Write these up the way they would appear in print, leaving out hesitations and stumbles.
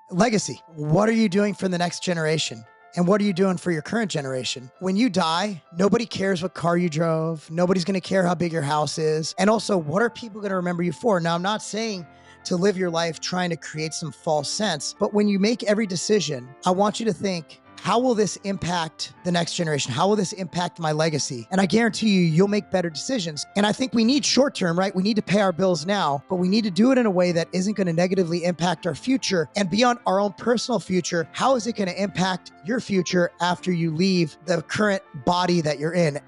Legacy. What are you doing for the next generation? And what are you doing for your current generation? When you die, nobody cares what car you drove. Nobody's going to care how big your house is. And also, what are people going to remember you for? Now, I'm not saying to live your life trying to create some false sense, but when you make every decision, I want you to think, how will this impact the next generation? How will this impact my legacy? And I guarantee you, you'll make better decisions. And I think we need short-term, right? We need to pay our bills now, but we need to do it in a way that isn't going to negatively impact our future. And beyond our own personal future, how is it going to impact your future after you leave the current body that you're in?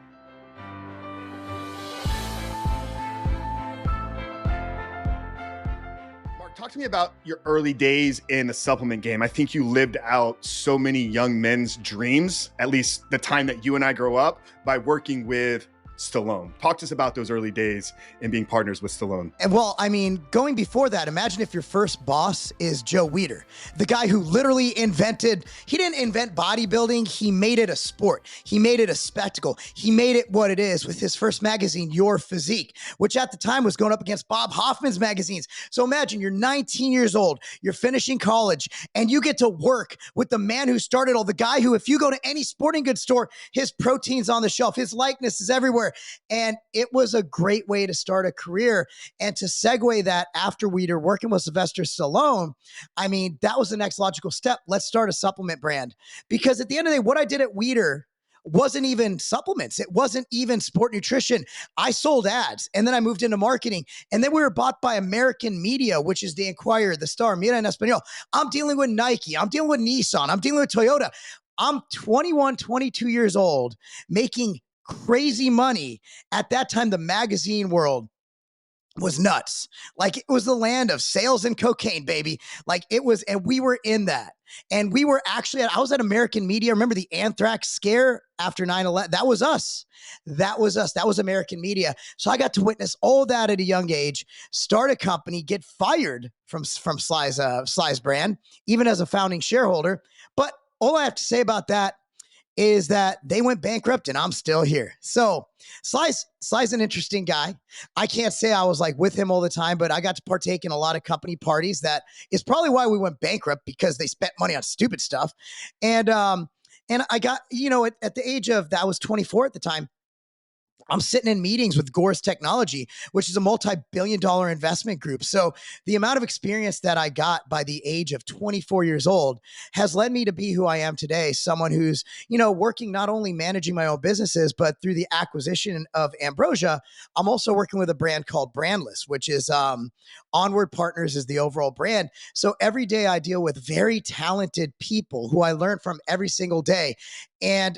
Talk to me about your early days in the supplement game. I think you lived out so many young men's dreams, at least the time that you and I grow up, by working with Stallone. Talk to us about those early days and being partners with Stallone. And well, I mean, going before that, imagine if your first boss is Joe Weider, the guy who literally he didn't invent bodybuilding, he made it a sport. He made it a spectacle. He made it what it is with his first magazine, Your Physique, which at the time was going up against Bob Hoffman's magazines. So imagine you're 19 years old, you're finishing college, and you get to work with the man who started all, the guy who, if you go to any sporting goods store, his protein's on the shelf, his likeness is everywhere. And it was a great way to start a career. And to segue that after Weider working with Sylvester Stallone, I mean, that was the next logical step. Let's start a supplement brand. Because at the end of the day, what I did at Weider wasn't even supplements. It wasn't even sport nutrition. I sold ads, and then I moved into marketing. And then we were bought by American Media, which is the Inquirer, the Star, Mira en Español. I'm dealing with Nike. I'm dealing with Nissan. I'm dealing with Toyota. I'm 21, 22 years old, making crazy money. At that time, the magazine world was nuts. Like, it was the land of sales and cocaine, baby. Like, it was, and we were in that. And we were actually, I was at American Media. Remember the anthrax scare after 9/11? That was us. That was us. That was American Media. So I got to witness all that at a young age, start a company, get fired from Sly's brand, even as a founding shareholder. But all I have to say about that is that they went bankrupt and I'm still here. So Sly's an interesting guy. I can't say I was like with him all the time, but I got to partake in a lot of company parties. That is probably why we went bankrupt, because they spent money on stupid stuff. And I got, at the age of, I was 24 at the time, I'm sitting in meetings with Gore's Technology, which is a multi-billion-dollar investment group. So the amount of experience that I got by the age of 24 years old has led me to be who I am today. Someone who's, working, not only managing my own businesses, but through the acquisition of Ambrosia, I'm also working with a brand called Brandless, which is Onward Partners is the overall brand. So every day I deal with very talented people who I learn from every single day. And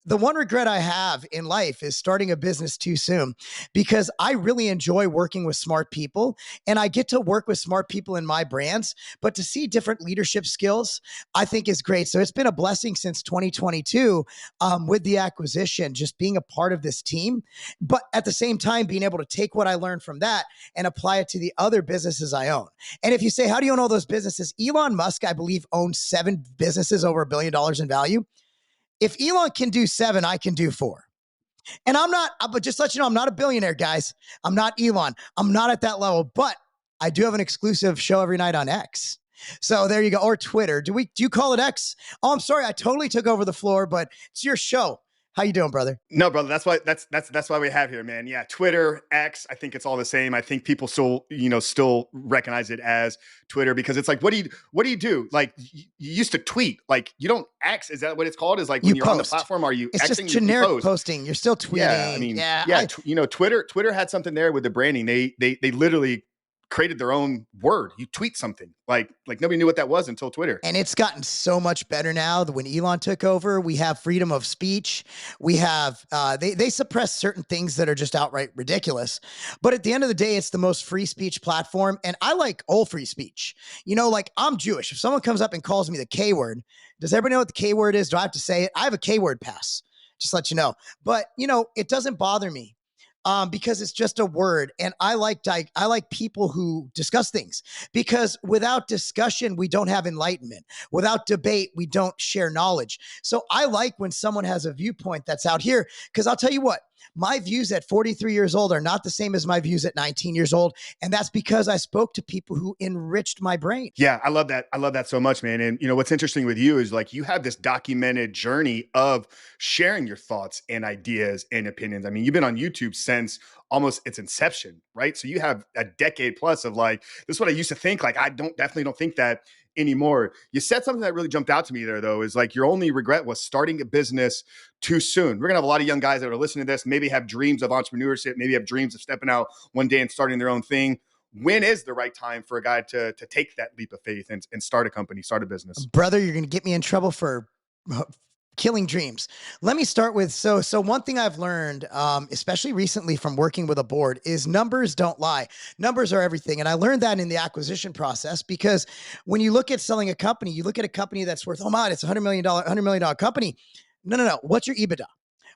the one regret I have in life is starting a business too soon, because I really enjoy working with smart people, and I get to work with smart people in my brands, but to see different leadership skills, I think is great. So it's been a blessing since 2022 with the acquisition, just being a part of this team, but at the same time, being able to take what I learned from that and apply it to the other businesses I own. And if you say, how do you own all those businesses? Elon Musk, I believe, owns 7 businesses over $1 billion in value. If Elon can do 7, I can do 4. And I'm not, but just to let you know, I'm not a billionaire, guys. I'm not Elon. I'm not at that level, but I do have an exclusive show every night on X. So there you go. Or Twitter. Do you call it X? Oh, I'm sorry. I totally took over the floor, but it's your show. How you doing, brother? No, brother. That's why we have here, man. Yeah, Twitter, X. I think it's all the same. I think people still recognize it as Twitter, because it's like, what do you do? Like, you used to tweet. Like, you don't X. Is that what it's called? Is like when you're on the platform, are you? It's Xing? just generic posting. You're still tweeting. Yeah, I mean, Twitter had something there with the branding. They literally created their own word. You tweet something, like nobody knew what that was until Twitter. And it's gotten so much better now. When Elon took over, we have freedom of speech. We have, they suppress certain things that are just outright ridiculous. But at the end of the day, it's the most free speech platform. And I like all free speech. Like, I'm Jewish. If someone comes up and calls me the K word, does everybody know what the K word is? Do I have to say it? I have a K word pass, just to let you know. But, it doesn't bother me. Because it's just a word. And I like people who discuss things, because without discussion, we don't have enlightenment. Without debate, we don't share knowledge. So I like when someone has a viewpoint that's out here, because I'll tell you what, My views at 43 years old are not the same as my views at 19 years old. And that's because I spoke to people who enriched my brain. Yeah, I love that. I love that so much, man. And what's interesting with you is like you have this documented journey of sharing your thoughts and ideas and opinions. I mean, you've been on YouTube since almost its inception, right? So you have a decade plus of like, this is what I used to think. Like, definitely don't think that anymore. You said something that really jumped out to me there, though, is like your only regret was starting a business too soon. We're gonna have a lot of young guys that are listening to this, maybe have dreams of entrepreneurship, maybe have dreams of stepping out one day and starting their own thing. When is the right time for a guy to take that leap of faith and start a company, start a business? Brother, you're going to get me in trouble for killing dreams. Let me start with, so one thing I've learned, especially recently from working with a board, is numbers don't lie. Numbers are everything. And I learned that in the acquisition process, because when you look at selling a company, you look at a company that's worth, oh my, it's $100 million company. No. What's your EBITDA?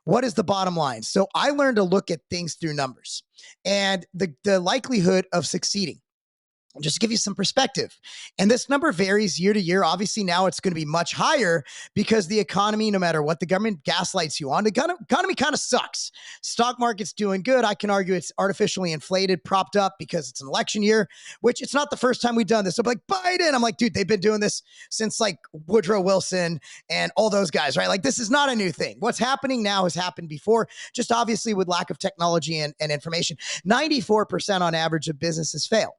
What is the bottom line? So I learned to look at things through numbers and the likelihood of succeeding. Just to give you some perspective. And this number varies year to year. Obviously, now it's going to be much higher because the economy, no matter what the government gaslights you on, the economy kind of sucks. Stock market's doing good. I can argue it's artificially inflated, propped up because it's an election year, which it's not the first time we've done this. So I'm like, Biden. I'm like, dude, they've been doing this since like Woodrow Wilson and all those guys, right? Like, this is not a new thing. What's happening now has happened before, just obviously with lack of technology and information. 94% on average of businesses fail.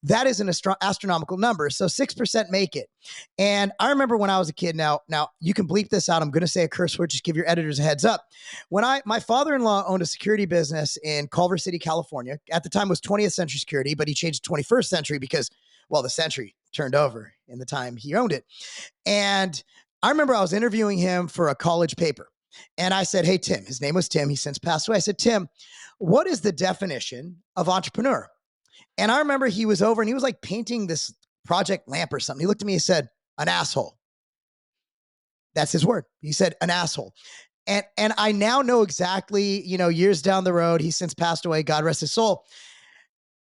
That is an astronomical number. So 6% make it. And I remember when I was a kid, now you can bleep this out. I'm going to say a curse word. Just give your editors a heads up. When my father-in-law owned a security business in Culver City, California. At the time it was 20th century security, but he changed to 21st century because, well, the century turned over in the time he owned it. And I remember I was interviewing him for a college paper. And I said, hey, Tim, his name was Tim. He's since passed away. I said, Tim, what is the definition of entrepreneur? And I remember he was over and he was like painting this project lamp or something. He looked at me and said, an asshole. That's his word. He said, an asshole. And I now know exactly, years down the road, he's since passed away, God rest his soul.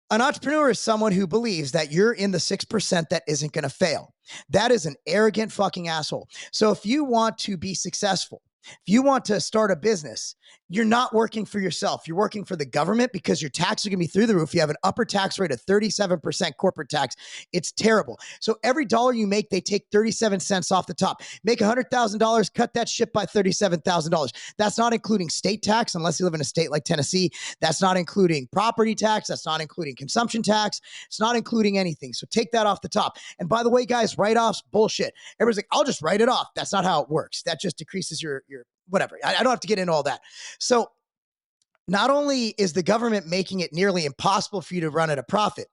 An entrepreneur is someone who believes that you're in the 6% that isn't going to fail. That is an arrogant fucking asshole. So if you want to be successful, if you want to start a business, you're not working for yourself. You're working for the government because your taxes are going to be through the roof. You have an upper tax rate of 37% corporate tax. It's terrible. So every dollar you make, they take 37 cents off the top. Make $100,000, cut that shit by $37,000. That's not including state tax, unless you live in a state like Tennessee. That's not including property tax. That's not including consumption tax. It's not including anything. So take that off the top. And by the way, guys, write-offs, bullshit. Everybody's like, I'll just write it off. That's not how it works. That just decreases your whatever. I don't have to get into all that. So not only is the government making it nearly impossible for you to run at a profit,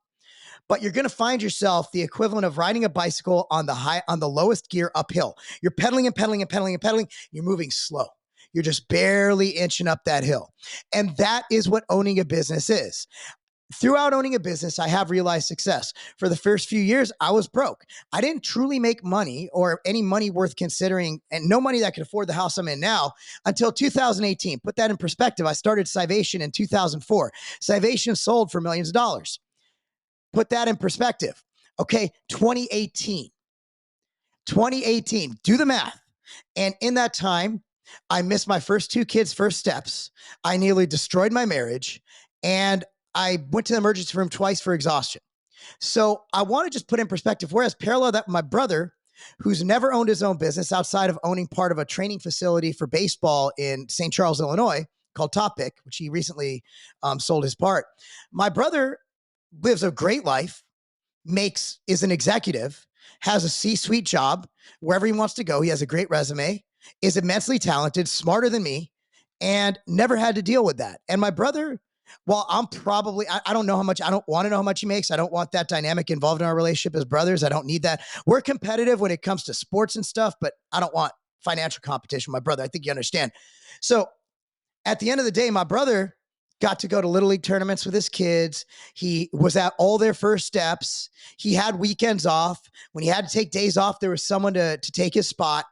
but you're going to find yourself the equivalent of riding a bicycle on the lowest gear uphill. You're pedaling and pedaling and pedaling and pedaling. You're moving slow. You're just barely inching up that hill. And that is what owning a business is. Throughout owning a business, I have realized success. For the first few years, I was broke. I didn't truly make money or any money worth considering, and no money that could afford the house I'm in now until 2018. Put that in perspective. I started Sylvester in 2004. Sylvester sold for millions of dollars. Put that in perspective. Okay, 2018. Do the math. And in that time, I missed my first two kids' first steps. I nearly destroyed my marriage. And I went to the emergency room twice for exhaustion. So I want to just put in perspective, whereas parallel that my brother, who's never owned his own business outside of owning part of a training facility for baseball in St. Charles, Illinois, called Top Pick, which he recently sold his part. My brother lives a great life, is an executive, has a C-suite job wherever he wants to go. He has a great resume, is immensely talented, smarter than me, and never had to deal with that. And my brother, well, I don't know how much, I don't want to know how much he makes. I don't want that dynamic involved in our relationship as brothers. I don't need that. We're competitive when it comes to sports and stuff, but I don't want financial competition with my brother. I think you understand. So at the end of the day, my brother got to go to Little League tournaments with his kids. He was at all their first steps. He had weekends off. When he had to take days off, there was someone to take his spot.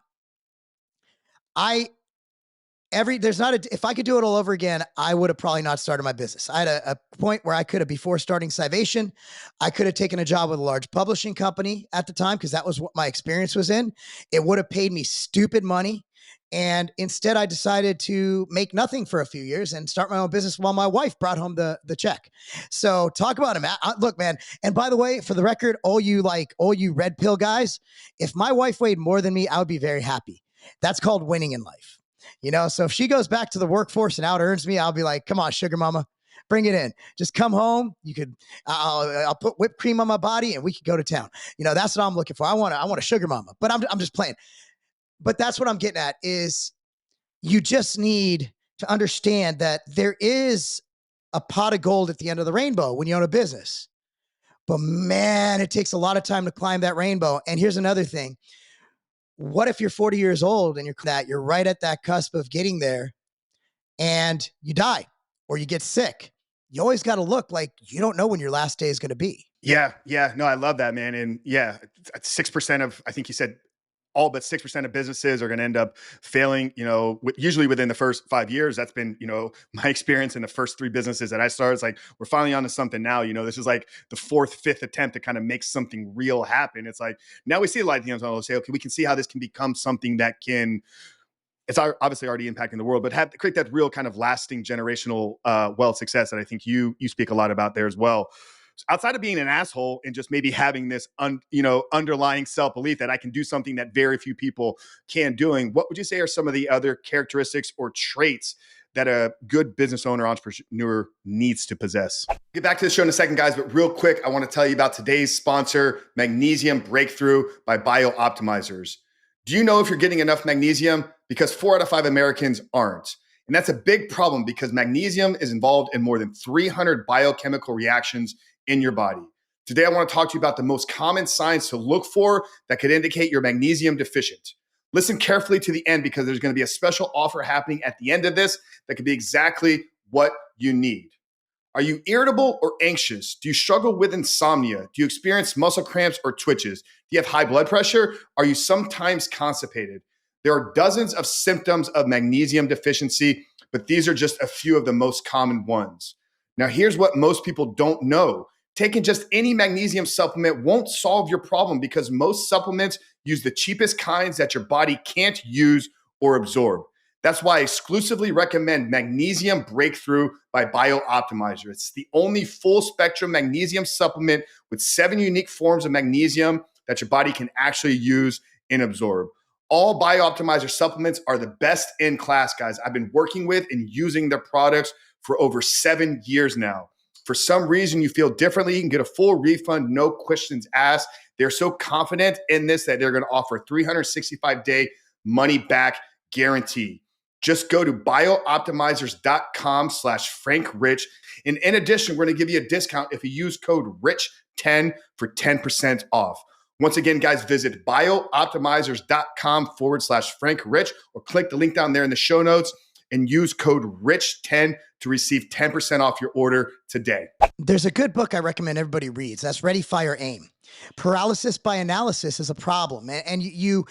If I could do it all over again, I would have probably not started my business. I had a point where I could have, before starting Sylvester, I could have taken a job with a large publishing company at the time because that was what my experience was in. It would have paid me stupid money. And instead, I decided to make nothing for a few years and start my own business while my wife brought home the check. So talk about him. Look, man. And by the way, for the record, all you red pill guys, if my wife weighed more than me, I would be very happy. That's called winning in life. So if she goes back to the workforce and out earns me, I'll be like, come on, sugar mama, bring it in. Just come home. I'll put whipped cream on my body and we could go to town. That's what I'm looking for. I want a sugar mama, but I'm just playing. But that's what I'm getting at is you just need to understand that there is a pot of gold at the end of the rainbow when you own a business. But man, it takes a lot of time to climb that rainbow. And here's another thing. What if you're 40 years old and you're right at that cusp of getting there and you die or you get sick? You always got to look like you don't know when your last day is going to be. Yeah. No, I love that, man. And yeah, 6% of, I think you said, all but 6% of businesses are going to end up failing, usually within the first 5 years. That's been, my experience in the first 3 businesses that I started. It's like, we're finally onto something now. This is like the 4th, 5th attempt to kind of make something real happen. It's like, now we see a lot of things on say, okay, we can see how this can become something that it's obviously already impacting the world, but create that real kind of lasting generational wealth success that I think you speak a lot about there as well. Outside of being an asshole and just maybe having this, underlying self-belief that I can do something that very few people can doing, what would you say are some of the other characteristics or traits that a good business owner, entrepreneur needs to possess? Get back to the show in a second, guys, but real quick, I want to tell you about today's sponsor, Magnesium Breakthrough by BioOptimizers. Do you know if you're getting enough magnesium? Because 4 out of 5 Americans aren't. And that's a big problem because magnesium is involved in more than 300 biochemical reactions in your body. Today, I want to talk to you about the most common signs to look for that could indicate you're magnesium deficient. Listen carefully to the end because there's going to be a special offer happening at the end of this that could be exactly what you need. Are you irritable or anxious? Do you struggle with insomnia? Do you experience muscle cramps or twitches? Do you have high blood pressure? Are you sometimes constipated? There are dozens of symptoms of magnesium deficiency, but these are just a few of the most common ones. Now, here's what most people don't know. Taking just any magnesium supplement won't solve your problem because most supplements use the cheapest kinds that your body can't use or absorb. That's why I exclusively recommend Magnesium Breakthrough by BioOptimizer. It's the only full spectrum magnesium supplement with 7 unique forms of magnesium that your body can actually use and absorb. All BioOptimizer supplements are the best in class, guys. I've been working with and using their products for over 7 years now. For some reason you feel differently, you can get a full refund, no questions asked. They're so confident in this that they're going to offer a 365-day money-back guarantee. Just go to biooptimizers.com/FrankRich. And in addition, we're going to give you a discount if you use code RICH10 for 10% off. Once again, guys, visit biooptimizers.com/FrankRich or click the link down there in the show notes and use code RICH10 to receive 10% off your order today. There's a good book I recommend everybody reads. That's Ready, Fire, Aim. Paralysis by analysis is a problem. And you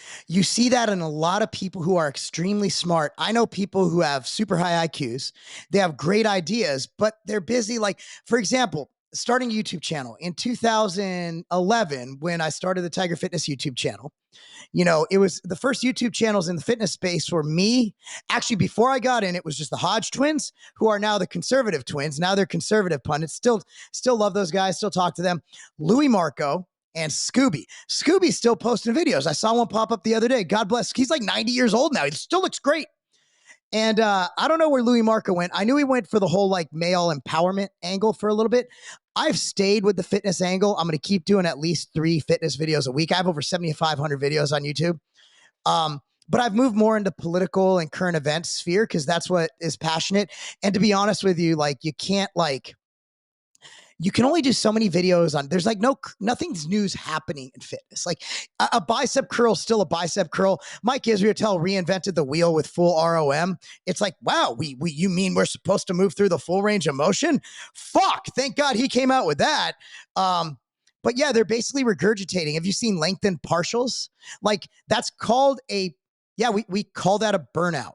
see that in a lot of people who are extremely smart. I know people who have super high IQs. They have great ideas, but they're busy. Like, for example, starting a YouTube channel in 2011, when I started the Tiger Fitness YouTube channel, it was the first YouTube channels in the fitness space for me. Actually, before I got in, it was just the Hodge twins, who are now the conservative twins. Now they're conservative pundits. Still love those guys. Still talk to them. Louis Marco and Scooby. Scooby's still posting videos. I saw one pop up the other day. God bless. He's like 90 years old now. He still looks great. And I don't know where Louis Marco went. I knew he went for the whole like male empowerment angle for a little bit. I've stayed with the fitness angle. I'm going to keep doing at least 3 fitness videos a week. I have over 7,500 videos on YouTube. But I've moved more into political and current events sphere because that's what is passionate. And to be honest with you, like you can only do so many videos on, there's like nothing's news happening in fitness. Like a bicep curl is still a bicep curl. Mike Israel reinvented the wheel with full ROM. It's like, wow, you mean we're supposed to move through the full range of motion? Fuck, thank God he came out with that. But yeah, they're basically regurgitating. Have you seen lengthened partials? Like that's called we call that a burnout.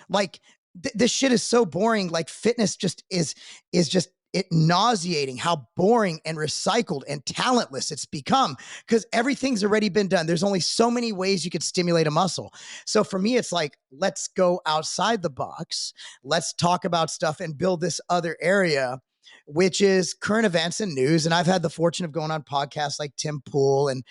Like this shit is so boring. Like fitness just is just it nauseating how boring and recycled and talentless it's become because everything's already been done. There's only so many ways you could stimulate a muscle. So for me, it's like, let's go outside the box. Let's talk about stuff and build this other area, which is current events and news. And I've had the fortune of going on podcasts like Tim Pool and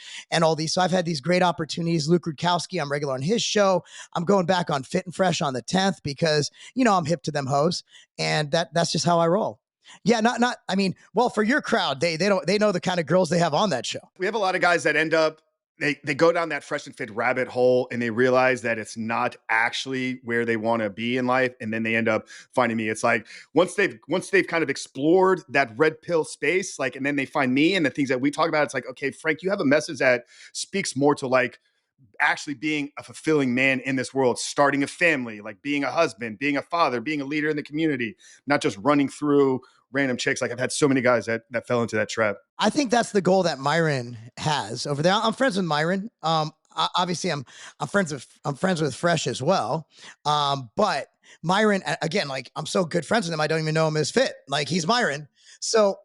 all these. So I've had these great opportunities. Luke Rudkowski, I'm regular on his show. I'm going back on Fit and Fresh on the 10th because, I'm hip to them hoes. And that's just how I roll. Yeah, I mean, well, for your crowd, they know the kind of girls they have on that show. We have a lot of guys that end up, they go down that fresh and fit rabbit hole and they realize that it's not actually where they want to be in life. And then they end up finding me. It's like once they've kind of explored that red pill space, like, and then they find me and the things that we talk about, it's like, okay, Frank, you have a message that speaks more to like actually being a fulfilling man in this world, starting a family, like being a husband, being a father, being a leader in the community, not just running through random chicks. Like I've had so many guys that fell into that trap. I think that's the goal that Myron has over there. I'm friends with Myron. Obviously I'm friends with Fresh as well. But Myron, again, like I'm so good friends with him, I don't even know him as Fit. Like he's Myron. So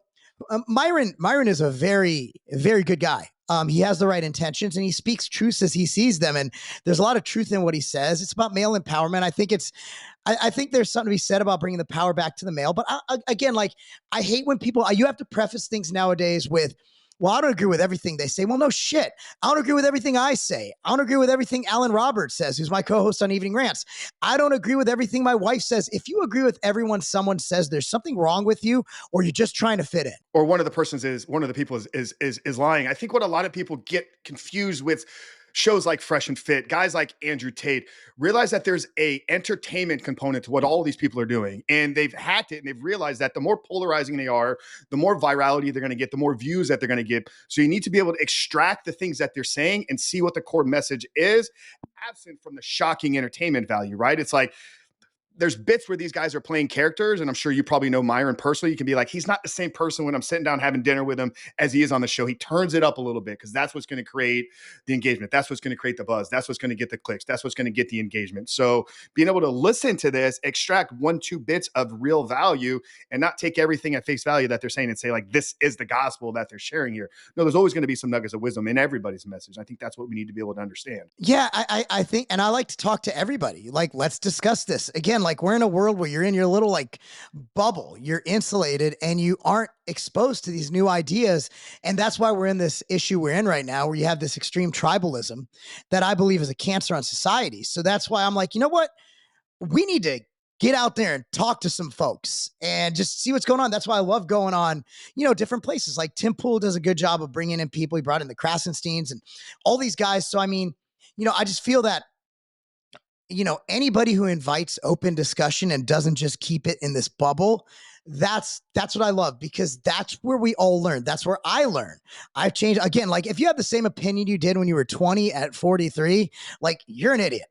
Myron is a very, very good guy. He has the right intentions and he speaks truths as he sees them. And there's a lot of truth in what he says. It's about male empowerment. I think there's something to be said about bringing the power back to the male. But again, like I hate when you have to preface things nowadays with, well, I don't agree with everything they say. Well, no shit. I don't agree with everything I say. I don't agree with everything Alan Roberts says, who's my co-host on Evening Rants. I don't agree with everything my wife says. If you agree with someone says there's something wrong with you, or you're just trying to fit in. Or one of the people is lying. I think what a lot of people get confused with shows like Fresh and Fit, guys like Andrew Tate, realize that there's a entertainment component to what all of these people are doing. And they've hacked it and they've realized that the more polarizing they are, the more virality they're going to get, the more views that they're going to get. So you need to be able to extract the things that they're saying and see what the core message is, absent from the shocking entertainment value, right? It's like, there's bits where these guys are playing characters, and I'm sure you probably know Myron personally. You can be like, he's not the same person when I'm sitting down having dinner with him as he is on the show. He turns it up a little bit because that's what's going to create the engagement. That's what's going to create the buzz. That's what's going to get the clicks. That's what's going to get the engagement. So being able to listen to this, extract 1-2 bits of real value and not take everything at face value that they're saying and say like, this is the gospel that they're sharing here. No, there's always going to be some nuggets of wisdom in everybody's message. I think that's what we need to be able to understand. Yeah, I think, and I like to talk to everybody. Like, let's discuss this. Again, like we're in a world where you're in your little like bubble, you're insulated and you aren't exposed to these new ideas. And that's why we're in this issue we're in right now, where you have this extreme tribalism that I believe is a cancer on society. So that's why I'm like, you know what? We need to get out there and talk to some folks and just see what's going on. That's why I love going on, different places. Like Tim Pool does a good job of bringing in people. He brought in the Krasensteins and all these guys. So, I mean, I just feel that anybody who invites open discussion and doesn't just keep it in this bubble, that's what I love, because that's where we all learn. That's where I learn. I've changed again. Like if you have the same opinion you did when you were 20 at 43, like you're an idiot.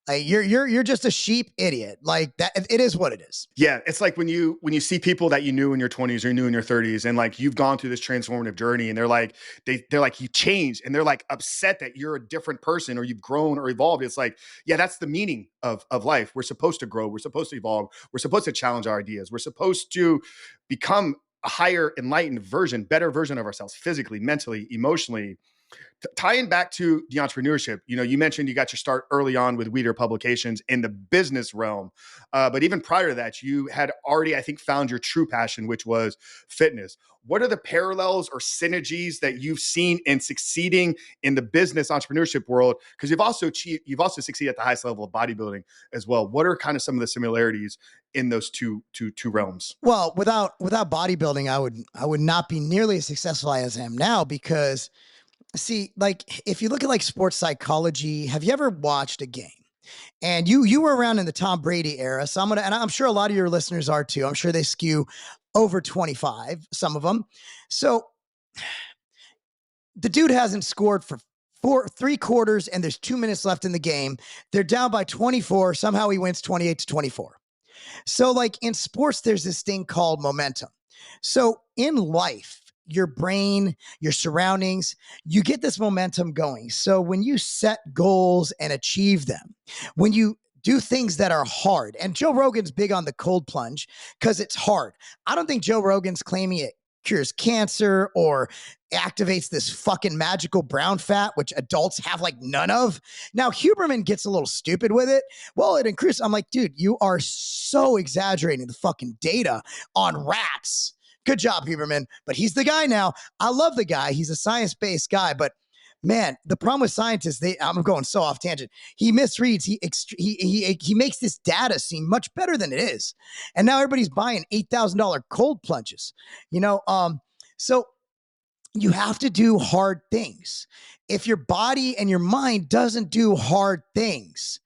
Like you're just a sheep idiot. Like that, it is what it is. Yeah, it's like when you see people that you knew in your 20s or you knew in your 30s, and like you've gone through this transformative journey, and they're like you changed, and they're like upset that you're a different person or you've grown or evolved. It's like, yeah, that's the meaning of life. We're supposed to grow. We're supposed to evolve. We're supposed to challenge our ideas. We're supposed to become a higher enlightened version, better version of ourselves, physically, mentally, emotionally. Tying back to the entrepreneurship, you mentioned you got your start early on with Weider Publications in the business realm. But even prior to that, you had already, I think, found your true passion, which was fitness. What are the parallels or synergies that you've seen in succeeding in the business entrepreneurship world? Because you've also succeeded at the highest level of bodybuilding as well. What are kind of some of the similarities in those two realms? Well, without bodybuilding, I would not be nearly as successful as I am now, because see, like if you look at like sports psychology, have you ever watched a game? And you were around in the Tom Brady era, so and I'm sure a lot of your listeners are too. I'm sure they skew over 25, some of them. So the dude hasn't scored for 3 quarters, and there's 2 minutes left in the game. They're down by 24. Somehow he wins 28-24. So like in sports, there's this thing called momentum. So in life, your brain, your surroundings, you get this momentum going. So when you set goals and achieve them, when you do things that are hard. And Joe Rogan's big on the cold plunge because it's hard. I don't think Joe Rogan's claiming it cures cancer or activates this fucking magical brown fat, which adults have like none of. Now, Huberman gets a little stupid with it. Well, it increases. I'm like, dude, you are so exaggerating the fucking data on rats. Good job, Huberman. But he's the guy now. I love the guy. He's a science-based guy, but man, the problem with scientists, I'm going so off tangent. He misreads. He makes this data seem much better than it is, and now everybody's buying $8,000 cold plunges. So you have to do hard things. If your body and your mind doesn't do hard things,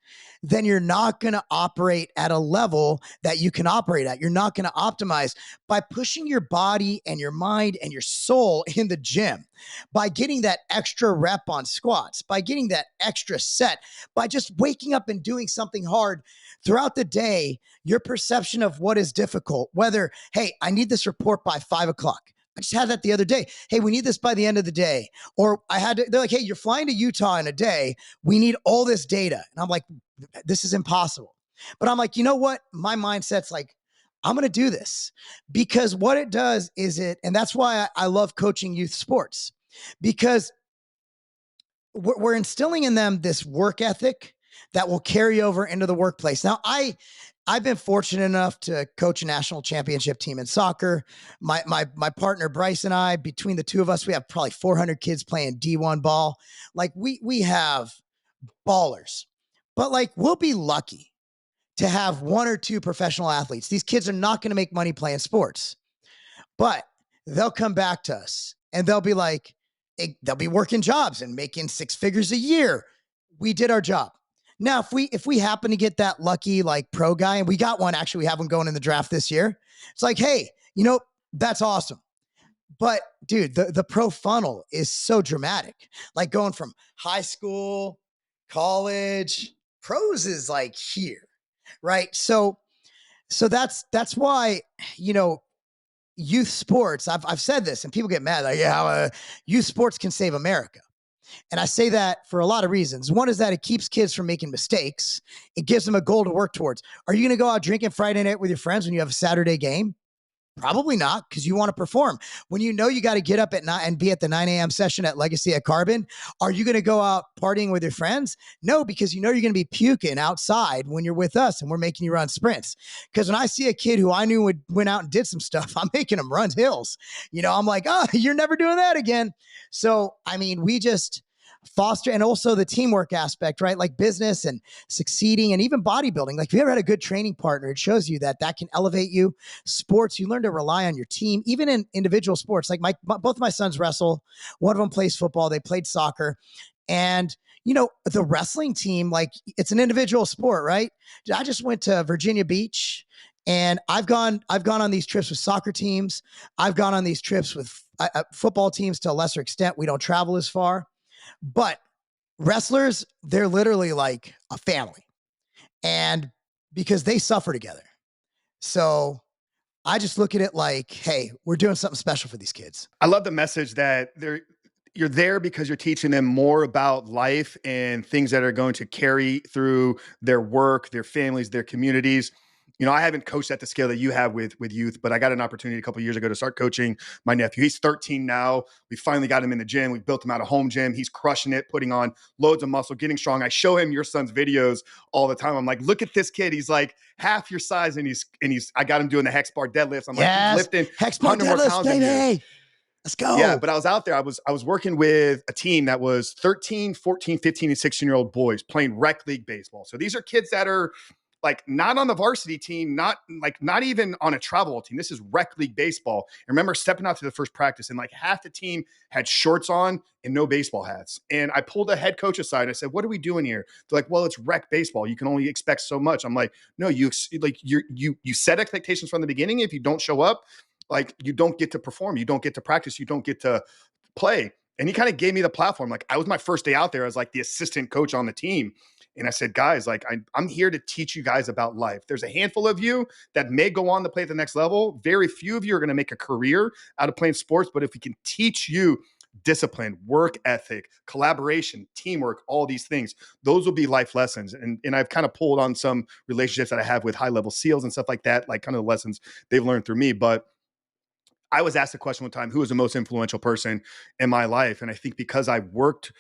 then you're not going to operate at a level that you can operate at. You're not going to optimize by pushing your body and your mind and your soul in the gym, by getting that extra rep on squats, by getting that extra set, by just waking up and doing something hard throughout the day. Your perception of what is difficult, whether, hey, I need this report by 5:00. I just had that the other day. Hey, we need this by the end of the day. Or they're like, hey, you're flying to Utah in a day. We need all this data. And I'm like, this is impossible. But I'm like, you know what? My mindset's like, I'm going to do this, because what it does is and that's why I love coaching youth sports, because we're instilling in them this work ethic that will carry over into the workplace. Now, I've been fortunate enough to coach a national championship team in soccer. My partner, Bryce, and I, between the two of us, we have probably 400 kids playing D1 ball. Like we have ballers, but like we'll be lucky to have one or two professional athletes. These kids are not going to make money playing sports, but they'll come back to us and they'll be like, they'll be working jobs and making 6 figures a year. We did our job. Now, if we happen to get that lucky, like pro guy, and we got one, actually, we have one going in the draft this year. It's like, hey, that's awesome. But dude, the pro funnel is so dramatic. Like going from high school, college, pros is like here, right? So that's why, youth sports, I've said this and people get mad, like, yeah, youth sports can save America. And I say that for a lot of reasons. One is that it keeps kids from making mistakes. It gives them a goal to work towards. Are you going to go out drinking Friday night with your friends when you have a Saturday game? Probably not, because you want to perform. When you got to get up at 9 and be at the 9 a.m. session at Legacy at Carbon, are you going to go out partying with your friends? No, because you're going to be puking outside when you're with us and we're making you run sprints. Because when I see a kid who I knew went out and did some stuff, I'm making him run hills. I'm like, oh, you're never doing that again. So, we just foster, and also the teamwork aspect, right? Like business and succeeding and even bodybuilding. Like if you ever had a good training partner, it shows you that can elevate you. Sports, you learn to rely on your team, even in individual sports. Like both my sons wrestle. One of them plays football. They played soccer. And the wrestling team, like it's an individual sport, right? I just went to Virginia Beach and I've gone on these trips with soccer teams. I've gone on these trips with football teams to a lesser extent. We don't travel as far. But wrestlers, they're literally like a family, and because they suffer together. So I just look at it like, hey, we're doing something special for these kids. I love the message that you're there because you're teaching them more about life and things that are going to carry through their work, their families, their communities. I haven't coached at the scale that you have with youth, but I got an opportunity a couple of years ago to start coaching my nephew. He's 13 now. We finally got him in the gym. We built him out a home gym. He's crushing it, putting on loads of muscle, getting strong. I show him your son's videos all the time. I'm like, look at this kid. He's like half your size, and I got him doing the hex bar deadlifts. I'm like, he's lifting hex bar deadlifts, baby. Let's go. Yeah, but I was out there. I was working with a team that was 13, 14, 15, and 16-year-old boys playing rec league baseball. So these are kids that are like not on the varsity team, not even on a travel team. This is rec league baseball. I remember stepping out to the first practice and like half the team had shorts on and no baseball hats. And I pulled a head coach aside. And I said, what are we doing here? They're like, well, it's rec baseball. You can only expect so much. I'm like, no, you set expectations from the beginning. If you don't show up, like you don't get to perform. You don't get to practice. You don't get to play. And he kind of gave me the platform. Like I was my first day out there as like the assistant coach on the team. And I said, guys, like I'm here to teach you guys about life. There's a handful of you that may go on to play at the next level. Very few of you are going to make a career out of playing sports. But if we can teach you discipline, work ethic, collaboration, teamwork, all these things. Those will be life lessons. And I've kind of pulled on some relationships that I have with high level SEALs and stuff like that, like kind of the lessons they've learned through me. But I was asked a question one time, who was the most influential person in my life? And I think because I worked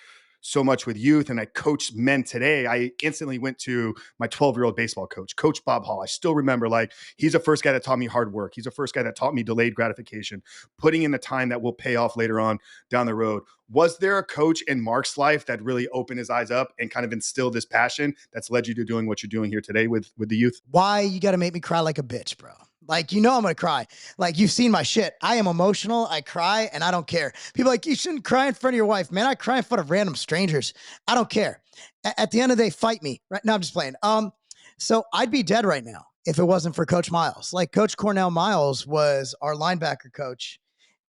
so much with youth and I coach men today, I instantly went to my 12-year-old baseball coach, Coach Bob Hall. I still remember, like, he's the first guy that taught me hard work. He's the first guy that taught me delayed gratification, putting in the time that will pay off later on down the road. Was there a coach in Marc's life that really opened his eyes up and kind of instilled this passion that's led you to doing what you're doing here today with the youth? Why you got to make me cry like a bitch, bro? Like, I'm going to cry. Like, you've seen my shit. I am emotional. I cry and I don't care. People are like, you shouldn't cry in front of your wife. Man, I cry in front of random strangers. I don't care. At the end of the day, fight me. Right now, I'm just playing. So I'd be dead right now if it wasn't for Coach Miles. Like, Coach Cornell Miles was our linebacker coach.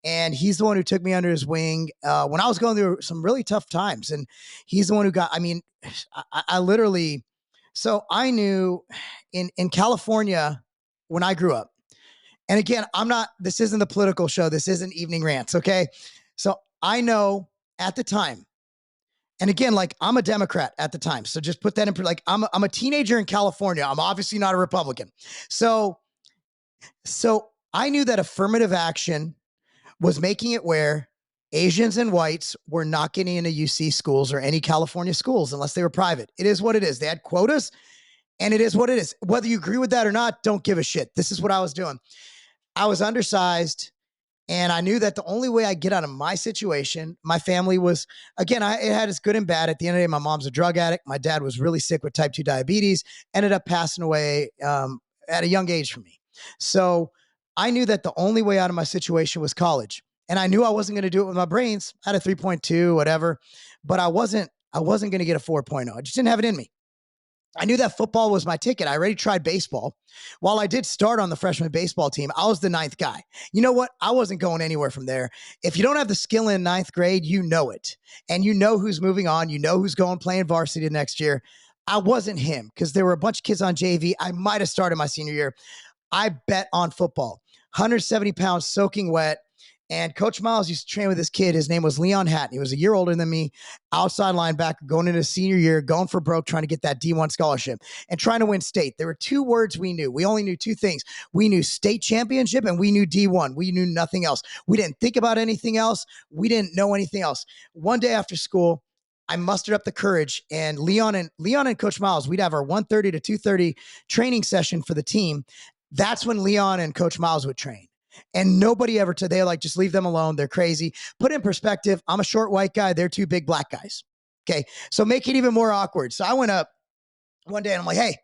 And he's the one who took me under his wing when I was going through some really tough times. And he's the one who I literally, so I knew in California, when I grew up, and again, this isn't the political show. This isn't Evening Rants. Okay. So I know at the time, and again, like, I'm a Democrat at the time. So just put that in, like, I'm a teenager in California. I'm obviously not a Republican. So I knew that affirmative action was making it where Asians and whites were not getting into UC schools or any California schools unless they were private. It is what it is. They had quotas. And it is what it is. Whether you agree with that or not, don't give a shit. This is what I was doing. I was undersized, and I knew that the only way I get out of my situation, my family was, again, it had its good and bad. At the end of the day, my mom's a drug addict. My dad was really sick with type 2 diabetes, ended up passing away at a young age from me. So I knew that the only way out of my situation was college. And I knew I wasn't going to do it with my brains. I had a 3.2, whatever, but I wasn't going to get a 4.0. I just didn't have it in me. I knew that football was my ticket. I already tried baseball. While I did start on the freshman baseball team, I was the 9th guy. You know what? I wasn't going anywhere from there. If you don't have the skill in 9th grade, you know it. And you know who's moving on. You know who's going playing varsity next year. I wasn't him because there were a bunch of kids on JV. I might have started my senior year. I bet on football. 170 pounds soaking wet. And Coach Miles used to train with this kid. His name was Leon Hatton. He was a year older than me, outside linebacker, going into his senior year, going for broke, trying to get that D1 scholarship and trying to win state. There were 2 words we knew. We only knew 2 things. We knew state championship and we knew D1. We knew nothing else. We didn't think about anything else. We didn't know anything else. One day after school, I mustered up the courage, and Leon and Coach Miles, we'd have our 1:30 to 2:30 training session for the team. That's when Leon and Coach Miles would train. And nobody ever they're like, just leave them alone. They're crazy. Put in perspective, I'm a short white guy. They're 2 big black guys. Okay. So make it even more awkward. So I went up one day and I'm like, hey,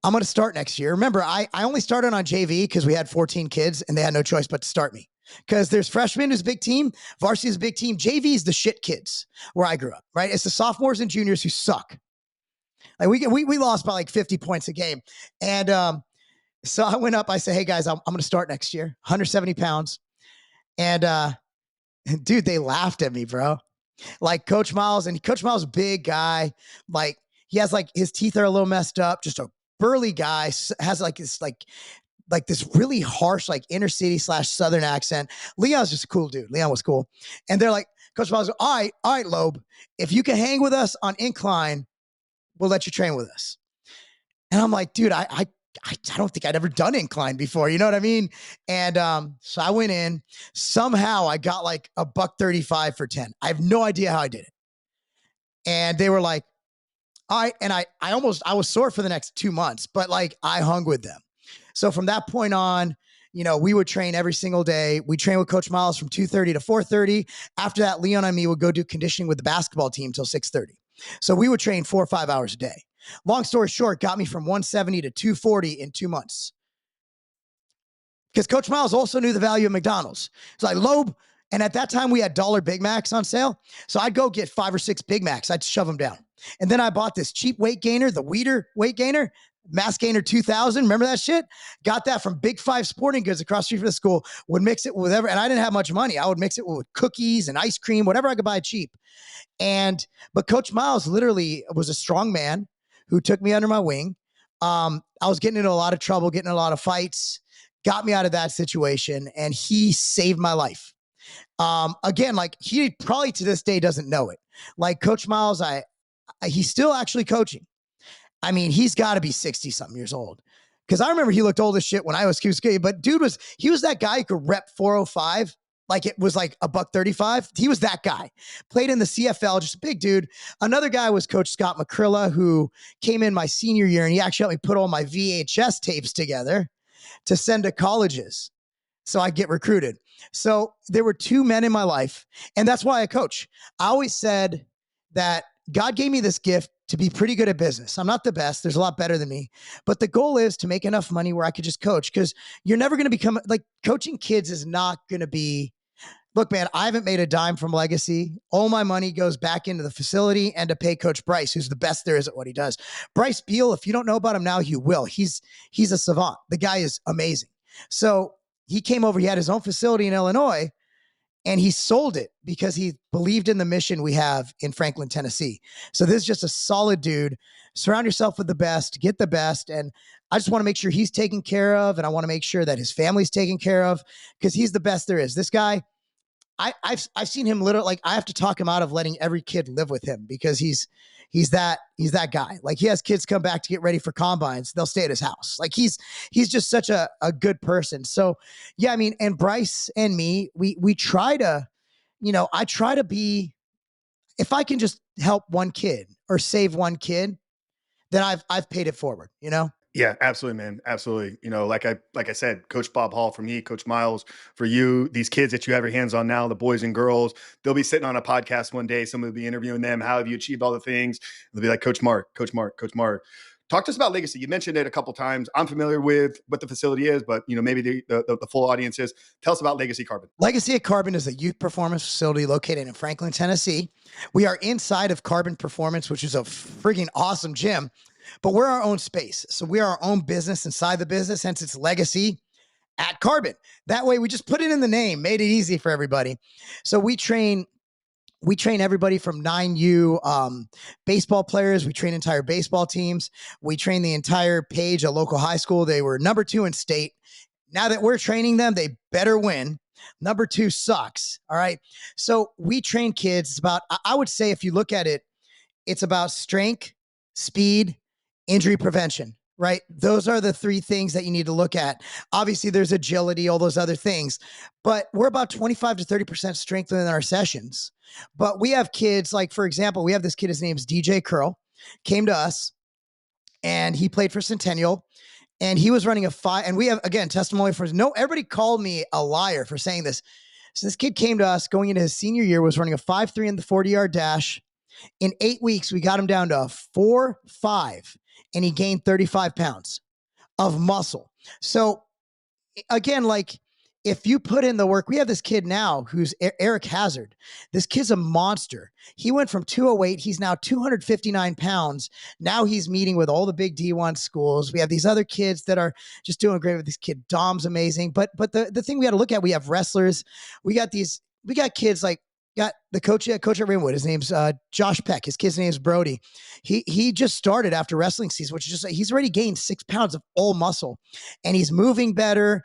I'm going to start next year. Remember, I only started on JV because we had 14 kids and they had no choice but to start me. Because there's freshmen who's a big team. Varsity is a big team. JV is the shit kids where I grew up, right? It's the sophomores and juniors who suck. Like we lost by like 50 points a game. And, so I went up, I said, hey guys, I'm going to start next year, 170 pounds. And dude, they laughed at me, bro. Like Coach Miles, big guy. Like he has like his teeth are a little messed up, just a burly guy, has like this, like this really harsh, like inner city / Southern accent. Leon's just a cool dude. Leon was cool. And they're like, Coach Miles, all right, Loeb, if you can hang with us on incline, we'll let you train with us. And I'm like, dude, I don't think I'd ever done incline before. You know what I mean? And so I went in. Somehow I got like a $135 for 10. I have no idea how I did it. And they were like, all right. And I was sore for the next 2 months, but like I hung with them. So from that point on, we would train every single day. We trained with Coach Miles from 2:30 to 4:30. After that, Leon and me would go do conditioning with the basketball team till 6:30. So we would train 4 or 5 hours a day. Long story short, got me from 170 to 240 in 2 months. Because Coach Miles also knew the value of McDonald's. It's like, Loeb, and at that time we had $1 Big Macs on sale. So I'd go get 5 or 6 Big Macs. I'd shove them down. And then I bought this cheap weight gainer, the Weider weight gainer, Mass Gainer 2000. Remember that shit? Got that from Big 5 Sporting Goods across the street from the school. Would mix it with whatever. And I didn't have much money. I would mix it with cookies and ice cream, whatever I could buy cheap. But Coach Miles literally was a strong man who took me under my wing. I was getting into a lot of trouble, getting in a lot of fights, got me out of that situation, and he saved my life. Again, like he probably to this day doesn't know it. Like Coach Miles, he's still actually coaching. I mean, he's got to be 60 something years old. Cause I remember he looked old as shit when I was QSK, but dude he was that guy who could rep 405. Like it was like a $135. He was that guy. Played in the CFL, just a big dude. Another guy was Coach Scott McCrillah, who came in my senior year, and he actually helped me put all my VHS tapes together to send to colleges so I get recruited. So there were two men in my life, and that's why I coach. I always said that God gave me this gift to be pretty good at business. I'm not the best. There's a lot better than me. But the goal is to make enough money where I could just coach, because you're never going to become like coaching kids is not going to be. Look, man, I haven't made a dime from Legacy. All my money goes back into the facility and to pay Coach Bryce, who's the best there is at what he does. Bryce Beal, if you don't know about him now, you will. He's a savant. The guy is amazing. So he came over. He had his own facility in Illinois, and he sold it because he believed in the mission we have in Franklin, Tennessee. So this is just a solid dude. Surround yourself with the best, get the best. And I just want to make sure he's taken care of. And I want to make sure that his family's taken care of, because he's the best there is. This guy, I've seen him literally, like, I have to talk him out of letting every kid live with him, because he's that guy. Like, he has kids come back to get ready for combines. They'll stay at his house. Like, he's just such a good person. So yeah, I mean, and Bryce and me, we try to, I try to be, if I can just help one kid or save one kid, then I've paid it forward, Yeah, absolutely, man. Absolutely. Like I said, Coach Bob Hall for me, Coach Miles for you, these kids that you have your hands on now, the boys and girls, they'll be sitting on a podcast one day. Someone will be interviewing them. How have you achieved all the things? They'll be like, Coach Mark, Coach Mark, Coach Mark. Talk to us about Legacy. You mentioned it a couple of times. I'm familiar with what the facility is, but maybe the full audience is. Tell us about Legacy Carbon. Legacy at Carbon is a youth performance facility located in Franklin, Tennessee. We are inside of Carbon Performance, which is a freaking awesome gym, but we're our own space. So we are our own business inside the business, hence it's Legacy at Carbon. That way we just put it in the name, made it easy for everybody. So we train everybody from 9U baseball players. We train entire baseball teams. We train the entire Page, a local high school. They were number 2 in state. Now that we're training them, they better win. Number 2 sucks. All right. So we train kids. It's about, I would say, if you look at it, it's about strength, speed, injury prevention, right? Those are the 3 things that you need to look at. Obviously, there's agility, all those other things, but we're about 25 to 30% strength in our sessions. But we have kids, like, for example, we have this kid, his name's DJ Curl, came to us, and he played for Centennial, and he was running a 5, and we have, again, testimony for, everybody called me a liar for saying this. So this kid came to us going into his senior year, was running a 5.3 in the 40-yard dash. In 8 weeks, we got him down to a 4.5, and he gained 35 pounds of muscle. So again, like, if you put in the work, we have this kid now who's Eric Hazard. This kid's a monster. He went from 208. He's now 259 pounds. Now he's meeting with all the big D1 schools. We have these other kids that are just doing great with this kid. Dom's amazing. But the thing we got to look at, we have wrestlers. We got kids like, got the coach at Rainwood. His name's Josh Peck. His kid's name's Brody. He just started after wrestling season, which is just, he's already gained 6 pounds of all muscle, and he's moving better.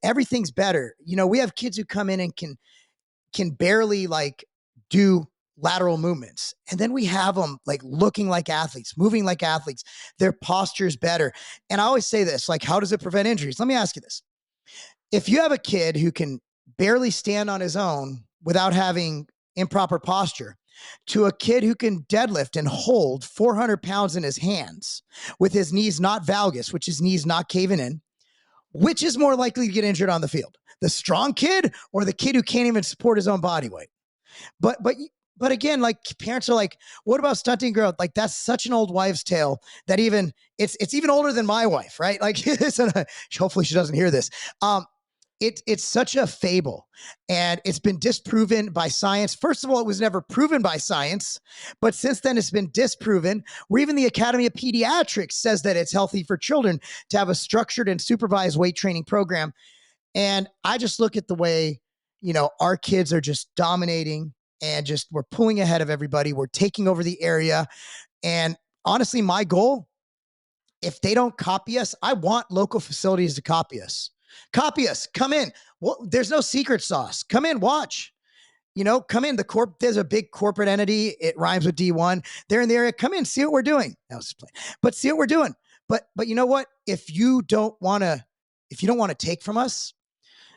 Everything's better. We have kids who come in and can barely like do lateral movements. And then we have them like looking like athletes, moving like athletes. Their posture's better. And I always say this, like, how does it prevent injuries? Let me ask you this. If you have a kid who can barely stand on his own without having improper posture, to a kid who can deadlift and hold 400 pounds in his hands with his knees not valgus, which is knees not caving in, which is more likely to get injured on the field? The strong kid or the kid who can't even support his own body weight? But again, like, parents are like, what about stunting growth? Like, that's such an old wives' tale that it's even older than my wife, right? Like, hopefully she doesn't hear this. It's such a fable, and it's been disproven by science. First of all, it was never proven by science, but since then it's been disproven, where even the Academy of Pediatrics says that it's healthy for children to have a structured and supervised weight training program. And I just look at the way, our kids are just dominating, and just, we're pulling ahead of everybody. We're taking over the area. And honestly, my goal, if they don't copy us, I want local facilities to copy us. Copy us. Come in. Well, there's no secret sauce. Come in, watch. Come in. There's a big corporate entity. It rhymes with D1. They're in the area. Come in, see what we're doing. That was playing, but see what we're doing. But you know what? If you don't want to take from us,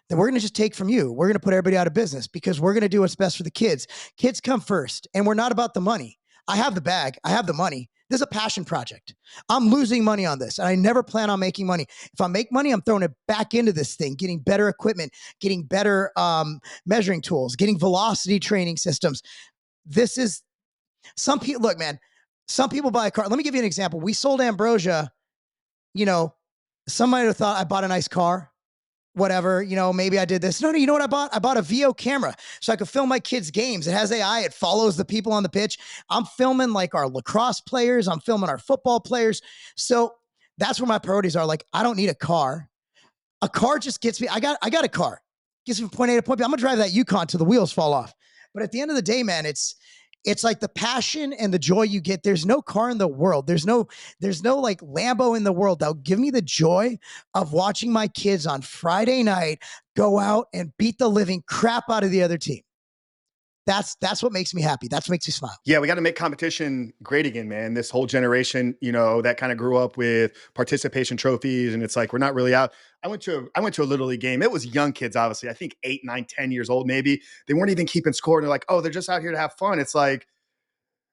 then we're going to just take from you. We're going to put everybody out of business because we're going to do what's best for the kids. Kids come first, and we're not about the money. I have the bag. I have the money. This is a passion project. I'm losing money on this, and I never plan on making money. If I make money, I'm throwing it back into this thing, getting better equipment, getting better measuring tools, getting velocity training systems. This is some people. Look, man, some people buy a car. Let me give you an example. We sold Ambrosia. Somebody would have thought I bought a nice car. Whatever, maybe I did this. No, you know what I bought? I bought a VO camera so I could film my kids' games. It has AI. It follows the people on the pitch. I'm filming like our lacrosse players. I'm filming our football players. So that's where my priorities are. Like, I don't need a car. A car just gets me. I got a car. Gets me from point A to point B. I'm going to drive that Yukon till the wheels fall off. But at the end of the day, man, it's like the passion and the joy you get. There's no car in the world. There's no like Lambo in the world that'll give me the joy of watching my kids on Friday night go out and beat the living crap out of the other team. That's what makes me happy. That's what makes me smile. Yeah, we got to make competition great again, man. This whole generation, that kind of grew up with participation trophies, and it's like we're not really out. I went to a Little League game. It was young kids, obviously. I think 8, 9, 10 years old, maybe. They weren't even keeping score. And they're like, oh, they're just out here to have fun. It's like,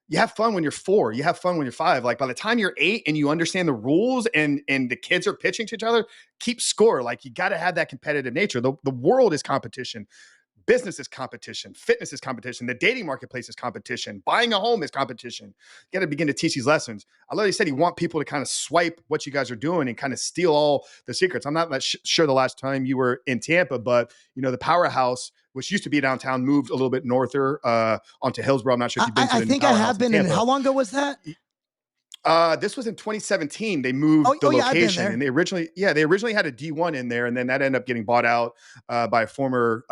you have fun when you're 4. You have fun when you're 5. Like by the time you're 8 and you understand the rules and the kids are pitching to each other, keep score. Like you got to have that competitive nature. The world is competition. Business is competition. Fitness is competition. The dating marketplace is competition. Buying a home is competition. You got to begin to teach these lessons. I literally said you want people to kind of swipe what you guys are doing and kind of steal all the secrets. I'm not sure the last time you were in Tampa, but the Powerhouse, which used to be downtown, moved a little bit norther onto Hillsborough. I'm not sure if you've been to I think I have been. And how long ago was that? This was in 2017. They moved the location, and they originally had a D1 in there, and then that ended up getting bought out by a former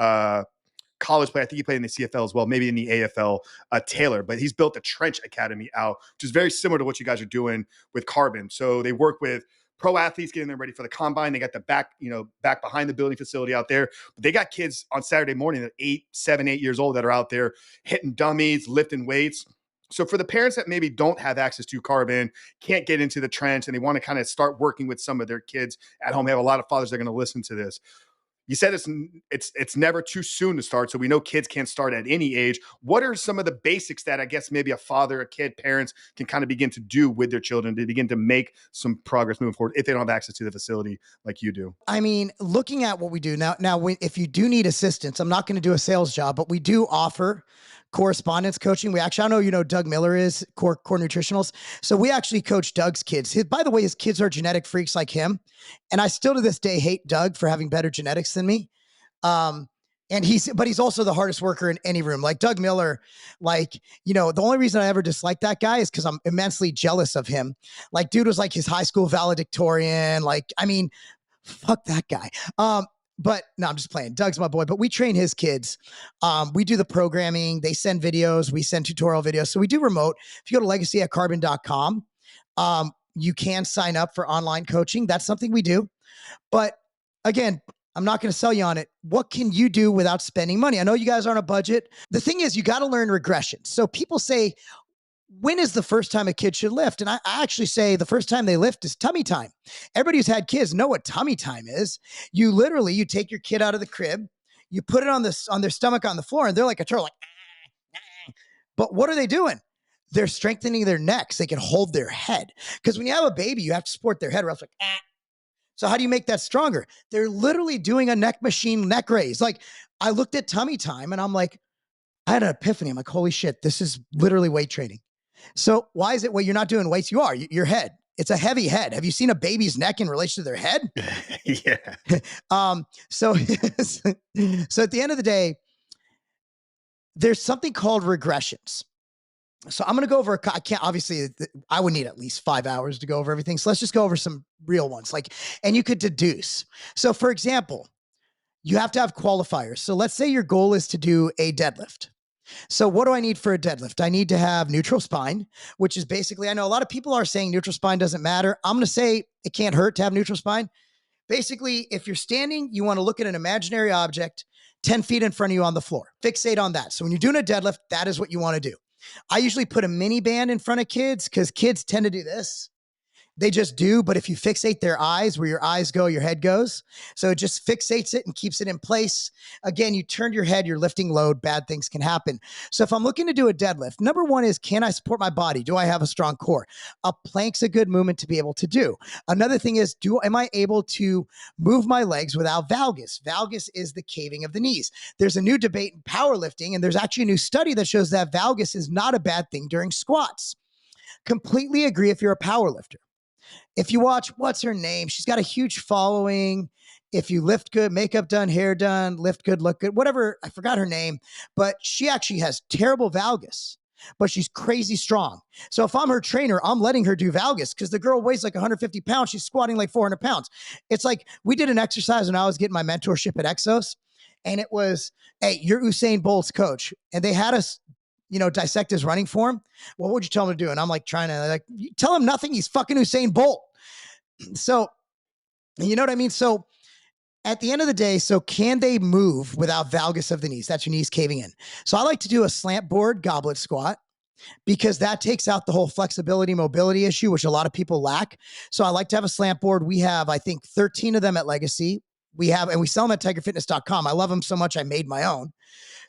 college player. I think he played in the CFL as well, maybe in the AFL, Taylor. But he's built a Trench Academy out, which is very similar to what you guys are doing with Carbon. So they work with pro athletes getting them ready for the combine. They got the back behind the building facility out there. But they got kids on Saturday morning that 7, 8 years old that are out there hitting dummies, lifting weights. So for the parents that maybe don't have access to Carbon, can't get into the Trench, and they want to kind of start working with some of their kids at home, they have a lot of fathers that are going to listen to this. You said it's never too soon to start, so we know kids can't start at any age. What are some of the basics that I guess maybe a father, a kid, parents can kind of begin to do with their children to begin to make some progress moving forward if they don't have access to the facility like you do? I mean, looking at what we do now, if you do need assistance, I'm not going to do a sales job, but we do offer correspondence coaching. I know Doug Miller is core nutritionals. So we actually coach Doug's kids. By the way, his kids are genetic freaks like him. And I still to this day hate Doug for having better genetics than me. But he's also the hardest worker in any room. Like Doug Miller, the only reason I ever disliked that guy is because I'm immensely jealous of him. Like dude was like his high school valedictorian. Fuck that guy. But no, I'm just playing. Doug's my boy, but we train his kids. We do the programming. They send videos. We send tutorial videos. So we do remote. If you go to legacyatcarbon.com, you can sign up for online coaching. That's something we do. But again, I'm not going to sell you on it. What can you do without spending money? I know you guys are on a budget. The thing is, you got to learn regressions. So people say, when is the first time a kid should lift? And I actually say the first time they lift is tummy time. Everybody who's had kids know what tummy time is. You take your kid out of the crib, you put it on their stomach on the floor, and they're like a turtle, But what are they doing? They're strengthening their necks. They can hold their head. Because when you have a baby, you have to support their head, or else So how do you make that stronger? They're literally doing a neck machine neck raise. I looked at tummy time and I'm like, I had an epiphany. I'm like, holy shit, this is literally weight training. So why is it, you're not doing weights? You are, your head. It's a heavy head. Have you seen a baby's neck in relation to their head? Yeah. So at the end of the day, there's something called regressions. So I'm going to go over, I would need at least 5 hours to go over everything. So let's just go over some real ones. And you could deduce. So for example, you have to have qualifiers. So let's say your goal is to do a deadlift. So what do I need for a deadlift? I need to have neutral spine, which is basically, I know a lot of people are saying neutral spine doesn't matter. I'm going to say it can't hurt to have neutral spine. Basically, if you're standing, you want to look at an imaginary object 10 feet in front of you on the floor. Fixate on that. So when you're doing a deadlift, that is what you want to do. I usually put a mini band in front of kids because kids tend to do this. They just do, but if you fixate their eyes, where your eyes go, your head goes. So it just fixates it and keeps it in place. Again, you turn your head, you're lifting load, bad things can happen. So if I'm looking to do a deadlift, number one is, can I support my body? Do I have a strong core? A plank's a good movement to be able to do. Another thing is, am I able to move my legs without valgus? Valgus is the caving of the knees. There's a new debate in powerlifting, and there's actually a new study that shows that valgus is not a bad thing during squats. Completely agree if you're a powerlifter. If you watch, what's her name? She's got a huge following. If you lift good, makeup done, hair done, lift good, look good, whatever. I forgot her name, but she actually has terrible valgus, but she's crazy strong. So if I'm her trainer, I'm letting her do valgus because the girl weighs like 150 pounds. She's squatting like 400 pounds. It's like we did an exercise when I was getting my mentorship at Exos, and it was, hey, you're Usain Bolt's coach. And they had us, dissect his running form. Well, what would you tell him to do? And I'm like trying to you tell him nothing. He's fucking Usain Bolt. So, you know what I mean? So at the end of the day, so can they move without valgus of the knees? That's your knees caving in. So I like to do a slant board goblet squat because that takes out the whole flexibility, mobility issue, which a lot of people lack. So I like to have a slant board. We have, I think, 13 of them at Legacy. We sell them at tigerfitness.com. I love them so much I made my own.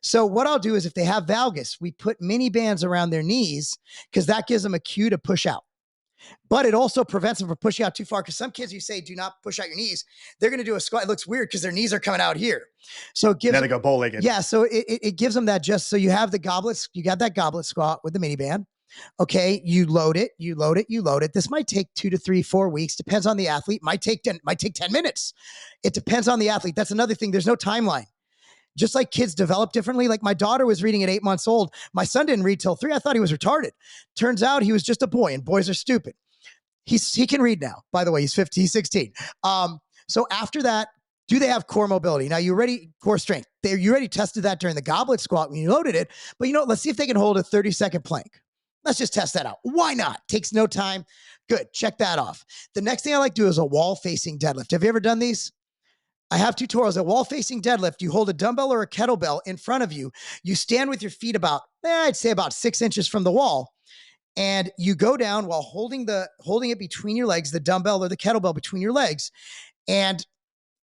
So what I'll do is if they have valgus, we put mini bands around their knees because that gives them a cue to push out. But it also prevents them from pushing out too far because some kids, you say, do not push out your knees. They're going to do a squat. It looks weird because their knees are coming out here. So it gives them, they go bow-legged. Yeah, so it gives them that just so you have the goblets. You got that goblet squat with the mini band. Okay, you load it. This might take 2 to 3, 4 weeks. Depends on the athlete. Might take 10 minutes. It depends on the athlete. That's another thing. There's no timeline. Just like kids develop differently. Like my daughter was reading at 8 months old. My son didn't read till 3. I thought he was retarded. Turns out he was just a boy, and boys are stupid. He can read now. By the way, he's 16. So after that, do they have core mobility? Now core strength. You already tested that during the goblet squat when you loaded it. But let's see if they can hold a 30-second plank. Let's just test that out. Why not? Takes no time. Good. Check that off. The next thing I like to do is a wall-facing deadlift. Have you ever done these? I have tutorials. At wall-facing deadlift, you hold a dumbbell or a kettlebell in front of you. You stand with your feet I'd say about 6 inches from the wall, and you go down while holding it between your legs, the dumbbell or the kettlebell between your legs, and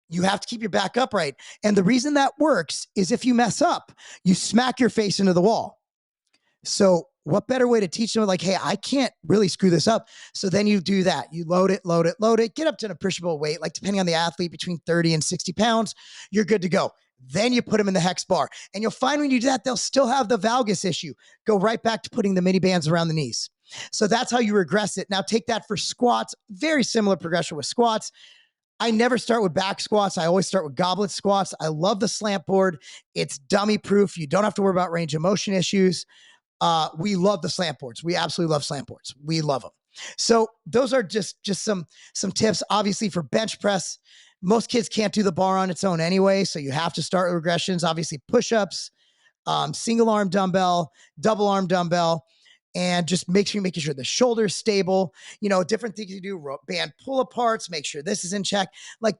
you have to keep your back upright. And the reason that works is if you mess up, you smack your face into the wall. So what better way to teach them, hey, I can't really screw this up. So then you do that. You load it, get up to an appreciable weight, depending on the athlete, between 30 and 60 pounds, you're good to go. Then you put them in the hex bar. And you'll find when you do that, they'll still have the valgus issue. Go right back to putting the mini bands around the knees. So that's how you regress it. Now take that for squats. Very similar progression with squats. I never start with back squats. I always start with goblet squats. I love the slant board. It's dummy proof. You don't have to worry about range of motion issues. We love the slant boards. We absolutely love slant boards. We love them. So those are just some tips. Obviously for bench press, most kids can't do the bar on its own anyway. So you have to start with regressions, obviously push-ups, single arm dumbbell, double arm dumbbell, and just making sure the shoulder's stable, different things you do, band pull aparts, make sure this is in check.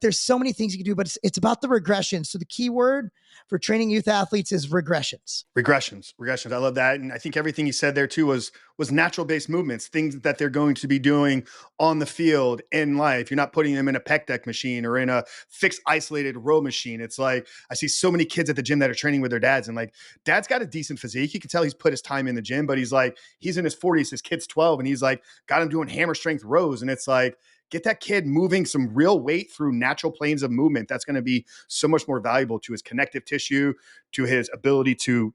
There's so many things you can do, but it's about the regression. So the key word for training youth athletes is regressions. Regressions. I love that. And I think everything you said there too was natural based movements, things that they're going to be doing on the field in life. You're not putting them in a pec deck machine or in a fixed isolated row machine. It's I see so many kids at the gym that are training with their dads, and dad's got a decent physique. You can tell he's put his time in the gym, but he's in his 40s, his kid's 12, and he's got him doing hammer strength rows. And it's get that kid moving some real weight through natural planes of movement. That's going to be so much more valuable to his connective tissue, to his ability to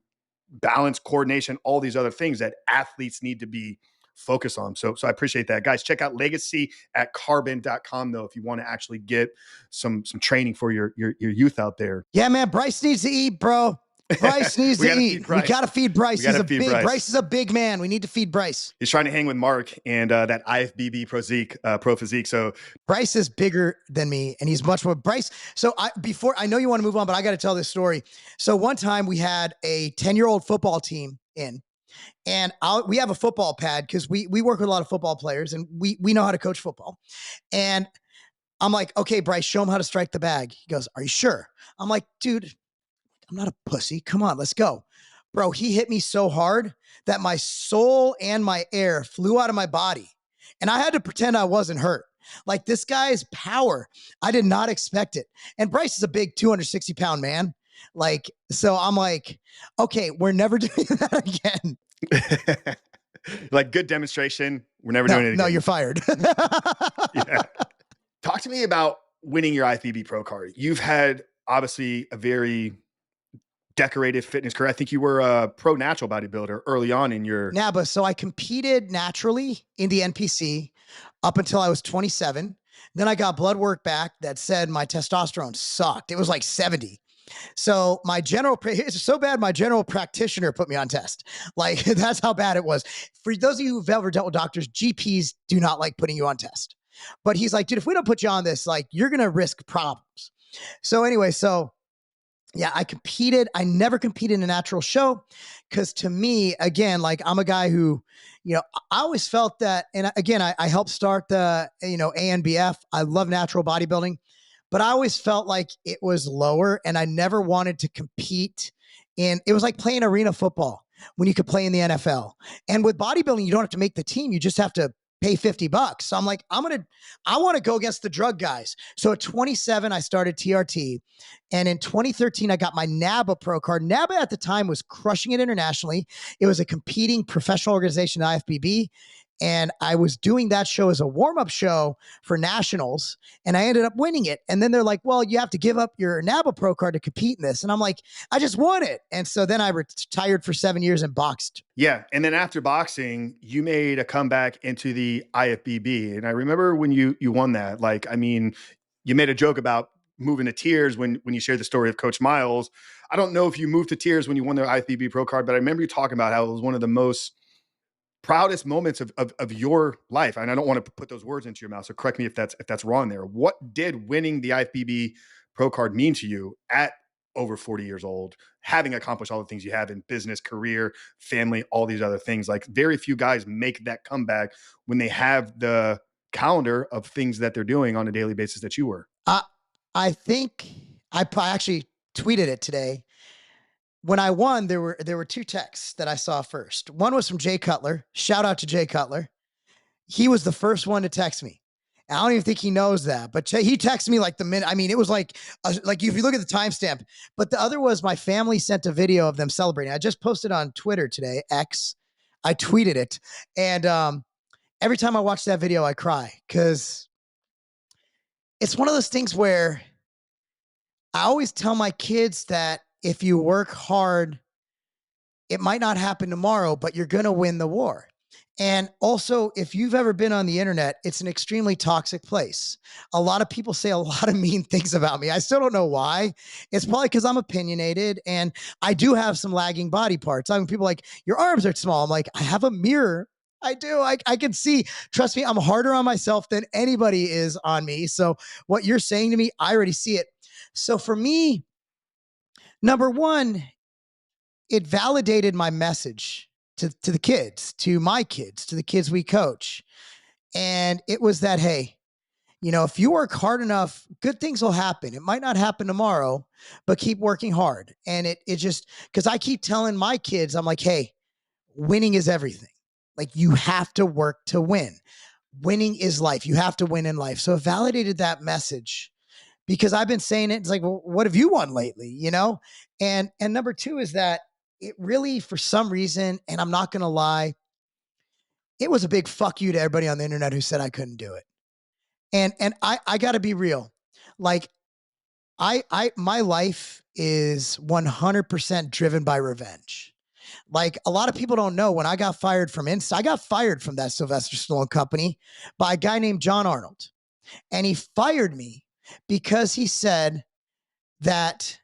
balance, coordination, all these other things that athletes need to be focused on. So I appreciate that. Guys, check out Legacy at carbon.com though, if you want to actually get some training for your youth out there. Yeah, man. Bryce needs to eat, bro. Bryce needs to eat. We got to feed Bryce. Bryce is a big man. We need to feed Bryce. He's trying to hang with Mark and that IFBB Pro Physique. So Bryce is bigger than me, and he's much more Bryce. So I know you want to move on, but I got to tell this story. So one time we had a 10-year-old football team in, and we have a football pad because we work with a lot of football players, and we know how to coach football. And I'm like, okay, Bryce, show him how to strike the bag. He goes, are you sure? I'm like, dude, I'm not a pussy. Come on, let's go. Bro, he hit me so hard that my soul and my air flew out of my body. And I had to pretend I wasn't hurt. Like this guy's power, I did not expect it. And Bryce is a big 260-pound man. Like, so I'm like, okay, we're never doing that again. Like, good demonstration. We're never No, doing it again. no, you're fired. Yeah. Talk to me about winning your IFBB Pro card. You've had obviously a very decorated fitness career. I think you were a pro natural bodybuilder early on in your NABA. So I competed naturally in the NPC up until I was 27. Then I got blood work back that said my testosterone sucked. It was like 70. So my it's so bad, my general practitioner put me on test. Like that's how bad it was. For those of you who've ever dealt with doctors, GPs do not like putting you on test. But he's like, dude, if we don't put you on this, like you're going to risk problems. So anyway, yeah, I competed. I never competed in a natural show because to me, again, like I'm a guy who, I always felt that, and again, I helped start the, ANBF. I love natural bodybuilding, but I always felt like it was lower and I never wanted to compete it was like playing arena football when you could play in the NFL. And with bodybuilding, you don't have to make the team. You just have to pay $50. So I'm like, I want to go against the drug guys. So at 27, I started TRT. And in 2013, I got my NABA Pro card. NABA at the time was crushing it internationally. It was a competing professional organization, IFBB. And I was doing that show as a warm-up show for nationals, and I ended up winning it. And then they're like, well, you have to give up your NABA Pro card to compete in this. And I'm like, I just won it. And so then I retired for 7 years and boxed. Yeah. And then after boxing, you made a comeback into the IFBB. And I remember when you won that, like, I mean, you made a joke about moving to tears when you shared the story of Coach Miles. I don't know if you moved to tears when you won the IFBB Pro card, but I remember you talking about how it was one of the most proudest moments of your life. And I don't want to put those words into your mouth, so correct me if that's wrong there. What did winning the IFBB Pro card mean to you at over 40 years old, having accomplished all the things you have in business, career, family, all these other things? Like very few guys make that comeback when they have the calendar of things that they're doing on a daily basis that you were. I think I actually tweeted it today. When I won, there were two texts that I saw first. One was from Jay Cutler. Shout out to Jay Cutler. He was the first one to text me. I don't even think he knows that, but he texted me like the minute. I mean, it was like if you look at the timestamp. But the other was my family sent a video of them celebrating. I just posted on Twitter today, X. I tweeted it, and every time I watch that video, I cry because it's one of those things where I always tell my kids that if you work hard, it might not happen tomorrow, but you're going to win the war. And also, if you've ever been on the internet, it's an extremely toxic place. A lot of people say a lot of mean things about me. I still don't know why. It's probably because I'm opinionated and I do have some lagging body parts. I mean, people like, your arms are small. I'm like, I have a mirror. I do. I can see. Trust me, I'm harder on myself than anybody is on me. So what you're saying to me, I already see it. So for me, number one, it validated my message to the kids, to my kids, to the kids we coach. And it was that, hey, if you work hard enough, good things will happen. It might not happen tomorrow, but keep working hard. And it just, because I keep telling my kids, I'm like, hey, winning is everything. Like you have to work to win. Winning is life. You have to win in life. So it validated that message. Because I've been saying it, it's like, well, what have you won lately? And number two is that it really, for some reason, and I'm not going to lie, it was a big fuck you to everybody on the internet who said I couldn't do it. And I got to be real. Like my life is 100% driven by revenge. Like a lot of people don't know, when I got fired from I got fired from that Sylvester Stallone company by a guy named John Arnold. And he fired me because he said that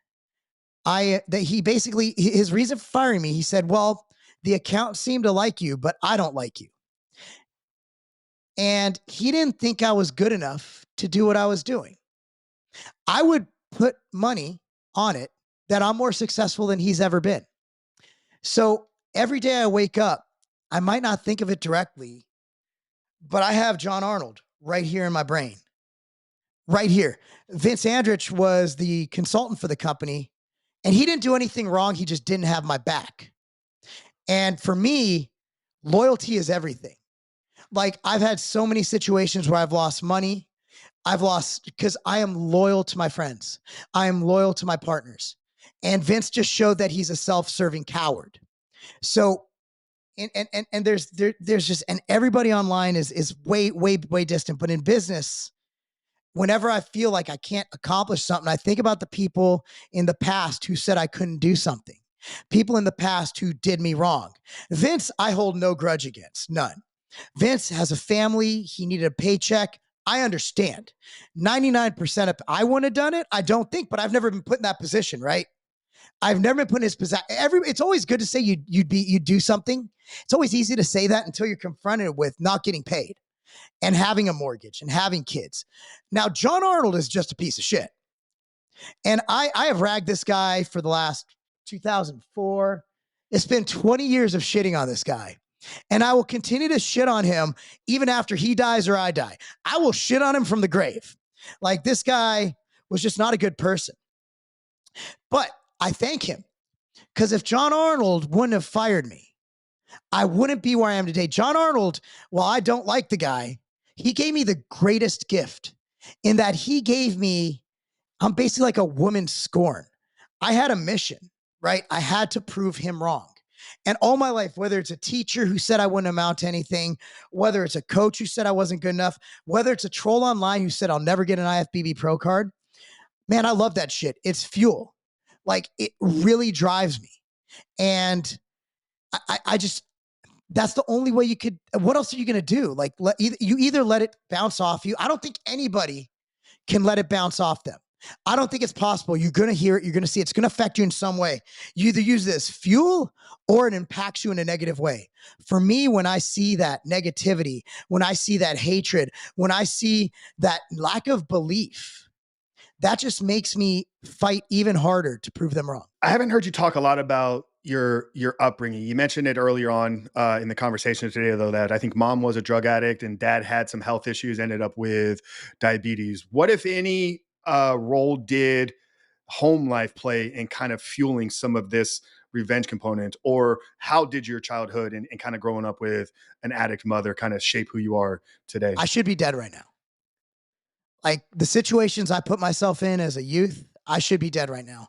he basically, his reason for firing me, he said, well, the account seemed to like you, but I don't like you. And he didn't think I was good enough to do what I was doing. I would put money on it that I'm more successful than he's ever been. So every day I wake up, I might not think of it directly, but I have John Arnold right here in my brain. right here. Vince Andrich was the consultant for the company, and he didn't do anything wrong. He just didn't have my back. And for me, loyalty is everything. Like, I've had so many situations where I've lost money. I've lost because I am loyal to my friends. I am loyal to my partners. And Vince just showed that he's a self-serving coward. So, and there's just, and everybody online is way distant. But in business, whenever I feel like I can't accomplish something, I think about the people in the past who said I couldn't do something. People in the past who did me wrong. Vince, I hold no grudge against, none. Vince has a family. He needed a paycheck. I understand. 99% of I wouldn't have done it. I don't think, but I've never been put in that position, right? I've never been put in his position. It's always good to say you'd do something. It's always easy to say that until you're confronted with not getting paid and having a mortgage and having kids. Now, John Arnold is just a piece of shit. And I have ragged this guy for the last 2004. It's been 20 years of shitting on this guy. And I will continue to shit on him even after he dies or I die. I will shit on him from the grave. Like, this guy was just not a good person. But I thank him, because if John Arnold wouldn't have fired me, I wouldn't be where I am today. John Arnold, while I don't like the guy, he gave me the greatest gift in that he gave me, I'm basically like a woman's scorn. I had a mission, right? I had to prove him wrong. And all my life, whether it's a teacher who said I wouldn't amount to anything, whether it's a coach who said I wasn't good enough, whether it's a troll online who said I'll never get an IFBB Pro card, man, I love that shit. It's fuel. Like, it really drives me. And I just, that's the only way you could, what else are you going to do? Like, you either let it bounce off you. I don't think anybody can let it bounce off them. I don't think it's possible. You're going to hear it. You're going to see it. It's going to affect you in some way. You either use this fuel or it impacts you in a negative way. For me, when I see that negativity, when I see that hatred, when I see that lack of belief, that just makes me fight even harder to prove them wrong. I haven't heard you talk a lot about your upbringing. You mentioned it earlier on in the conversation today, though, that I think mom was a drug addict and dad had some health issues, ended up with diabetes. What, if any, role did home life play in kind of fueling some of this revenge component? Or how did your childhood and kind of growing up with an addict mother kind of shape who you are today? I should be dead right now. Like, the situations I put myself in as a youth, I should be dead right now.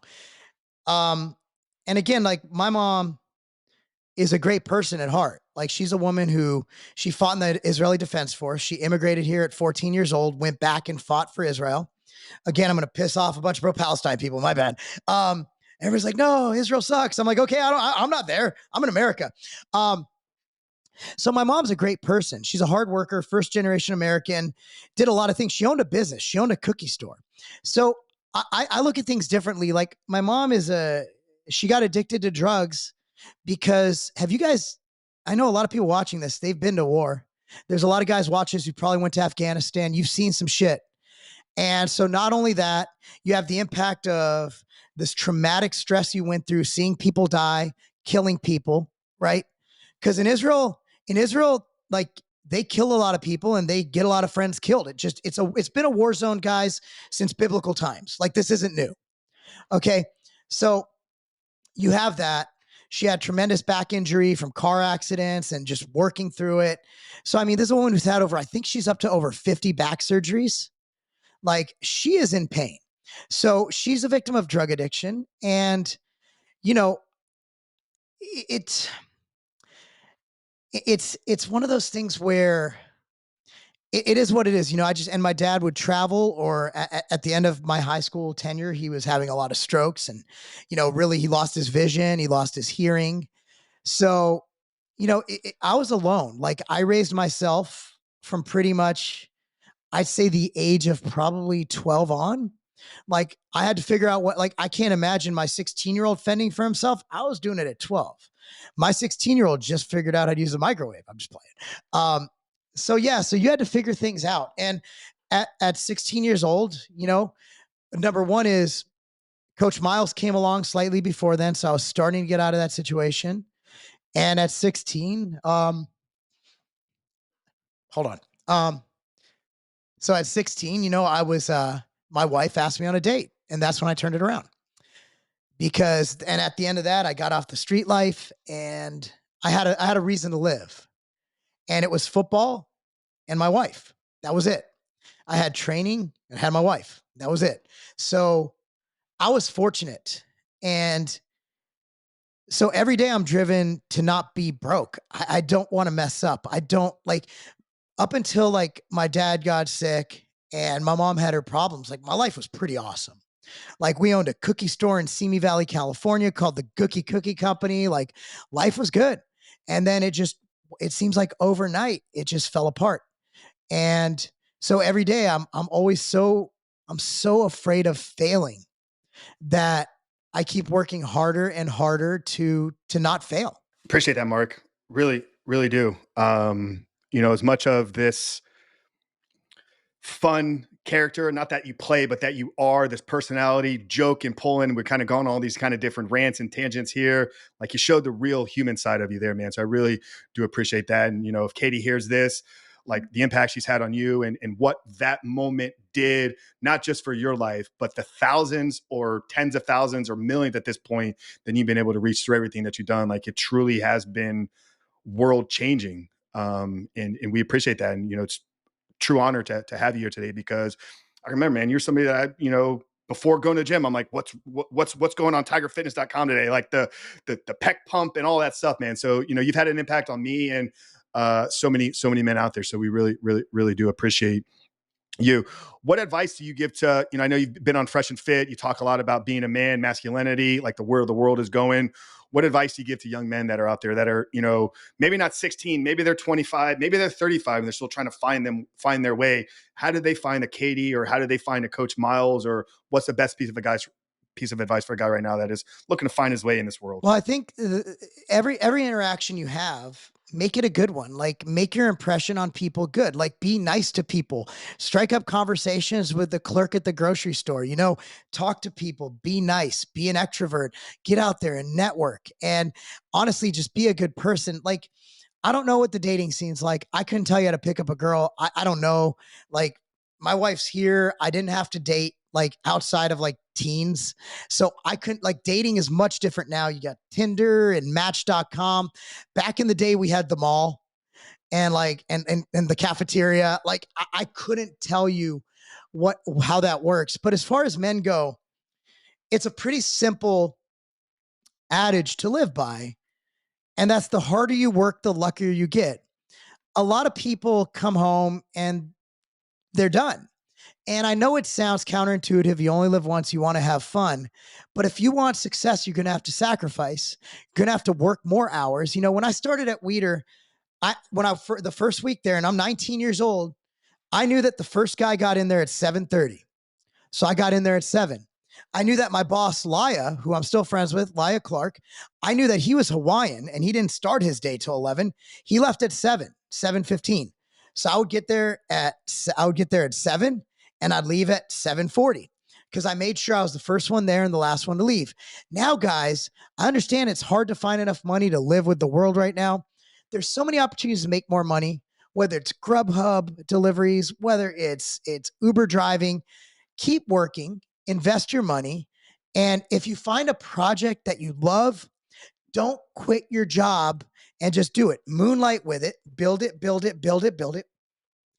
And again, like, my mom is a great person at heart. Like, she's a woman who, she fought in the Israeli Defense Force. She immigrated here at 14 years old, went back and fought for Israel. Again, I'm going to piss off a bunch of pro-Palestine people. My bad. Everyone's like, no, Israel sucks. I'm like, okay, I'm not there. I'm in America. So my mom's a great person. She's a hard worker, first generation American, did a lot of things. She owned a business. She owned a cookie store. So I look at things differently. Like, my mom she got addicted to drugs because, have you guys, I know a lot of people watching this, they've been to war. There's a lot of guys watching this who probably went to Afghanistan. You've seen some shit. And so not only that, you have the impact of this traumatic stress you went through, seeing people die, killing people, right? Because in Israel, like, they kill a lot of people and they get a lot of friends killed. It's been a war zone, guys, since biblical times. Like, this isn't new. Okay. So you have that. She had tremendous back injury from car accidents and just working through it. So, I mean, this is a woman who's had I think she's up to over 50 back surgeries. Like, she is in pain. So she's a victim of drug addiction. And, you know, it's one of those things where it is what it is. You know, and my dad would travel, or at the end of my high school tenure, he was having a lot of strokes and, you know, really, he lost his vision. He lost his hearing. So, you know, I was alone. Like, I raised myself from pretty much, I'd say, the age of probably 12 on. Like, I had to figure out like, I can't imagine my 16-year-old fending for himself. I was doing it at 12. My 16-year-old just figured out how to use a microwave. I'm just playing. So yeah, so you had to figure things out. And at 16 years old, you know, number one is Coach Miles came along slightly before then. So I was starting to get out of that situation. And at 16, hold on. So at 16, you know, I was, my wife asked me on a date, and that's when I turned it around. Because, and at the end of that, I got off the street life, and I had a reason to live, and it was football and my wife. That was it. I had training and had my wife. That was it. So I was fortunate. And so every day I'm driven to not be broke. I don't want to mess up. I don't like, up until like my dad got sick and my mom had her problems, like my life was pretty awesome. Like we owned a cookie store in Simi Valley, California called the Gookie Cookie Company. Like life was good. And then it seems like overnight it just fell apart. And so every day I'm so afraid of failing that I keep working harder and harder to not fail. Appreciate that, Mark. Really, really do. You know, as much of this fun character, not that you play, but that you are, this personality, joke and pulling. We're kind of gone all these kind of different rants and tangents here. Like you showed the real human side of you there, man. So I really do appreciate that. And, you know, if Katie hears this, like the impact she's had on you and what that moment did, not just for your life, but the thousands or tens of thousands or millions at this point, then you've been able to reach through everything that you've done. Like it truly has been world changing. And we appreciate that. And, you know, it's true honor to have you here today, because I remember, man, you're somebody that I, you know, before going to the gym, I'm like, what's going on tigerfitness.com today? Like the pec pump and all that stuff, man. So, you know, you've had an impact on me and so many men out there. So we really, really, really do appreciate you. What advice do you give to, you know, I know you've been on Fresh and Fit. You talk a lot about being a man, masculinity, like where the world is going. What advice do you give to young men that are out there that are, you know, maybe not 16, maybe they're 25, maybe they're 35 and they're still trying to find their way. How did they find a Katie, or how did they find a Coach Miles, or what's the best piece of advice for a guy right now that is looking to find his way in this world? Well, I think every interaction you have, make it a good one. Like make your impression on people good. Like be nice to people. Strike up conversations with the clerk at the grocery store. You know, talk to people. Be nice. Be an extrovert. Get out there and network. And honestly, just be a good person. Like I don't know what the dating scene's like. I couldn't tell you how to pick up a girl. I don't know. Like my wife's here. I didn't have to date like outside of like teens. So I couldn't, like, dating is much different now. You got Tinder and Match.com. Back in the day, we had the mall and like, and the cafeteria. Like I couldn't tell you how that works. But as far as men go, it's a pretty simple adage to live by. And that's the harder you work, the luckier you get. A lot of people come home and they're done. And I know it sounds counterintuitive. You only live once. You want to have fun. But if you want success, you're going to have to sacrifice. You're going to have to work more hours. You know, when I started at Weider, the first week there, and I'm 19 years old, I knew that the first guy got in there at 7:30. So I got in there at 7. I knew that my boss, Laya, who I'm still friends with, Laya Clark, I knew that he was Hawaiian and he didn't start his day till 11. He left at 7:15. So I would get there at 7 and I'd leave at 7:40 because I made sure I was the first one there and the last one to leave. Now, guys, I understand it's hard to find enough money to live with the world right now. There's so many opportunities to make more money, whether it's Grubhub deliveries, whether it's Uber driving. Keep working, invest your money. And if you find a project that you love, don't quit your job and just do it. Moonlight with it, build it, build it, build it, build it.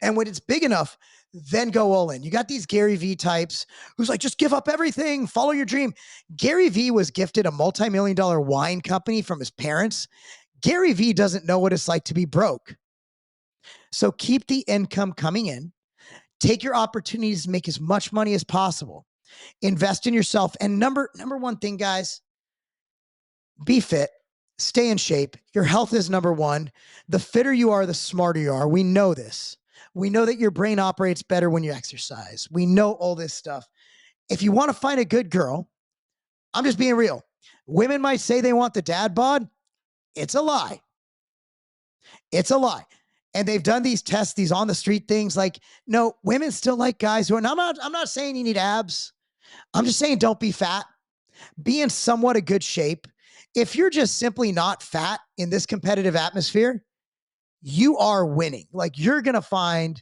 And when it's big enough, then go all in. You got these Gary Vee types who's like, just give up everything, follow your dream. Gary Vee was gifted a multi-million-dollar wine company from his parents. Gary Vee doesn't know what it's like to be broke. So keep the income coming in. Take your opportunities to make as much money as possible. Invest in yourself. And number one thing, guys, be fit. Stay in shape. Your health is number one. The fitter you are, the smarter you are. We know this. We know that your brain operates better when you exercise. We know all this stuff. If you want to find a good girl, I'm just being real. Women might say they want the dad bod. It's a lie. It's a lie. And they've done these tests, these on the street things. Like, no, women still like guys who are, and I'm not saying you need abs. I'm just saying don't be fat. Be in somewhat a good shape. If you're just simply not fat in this competitive atmosphere, you are winning. Like you're going to find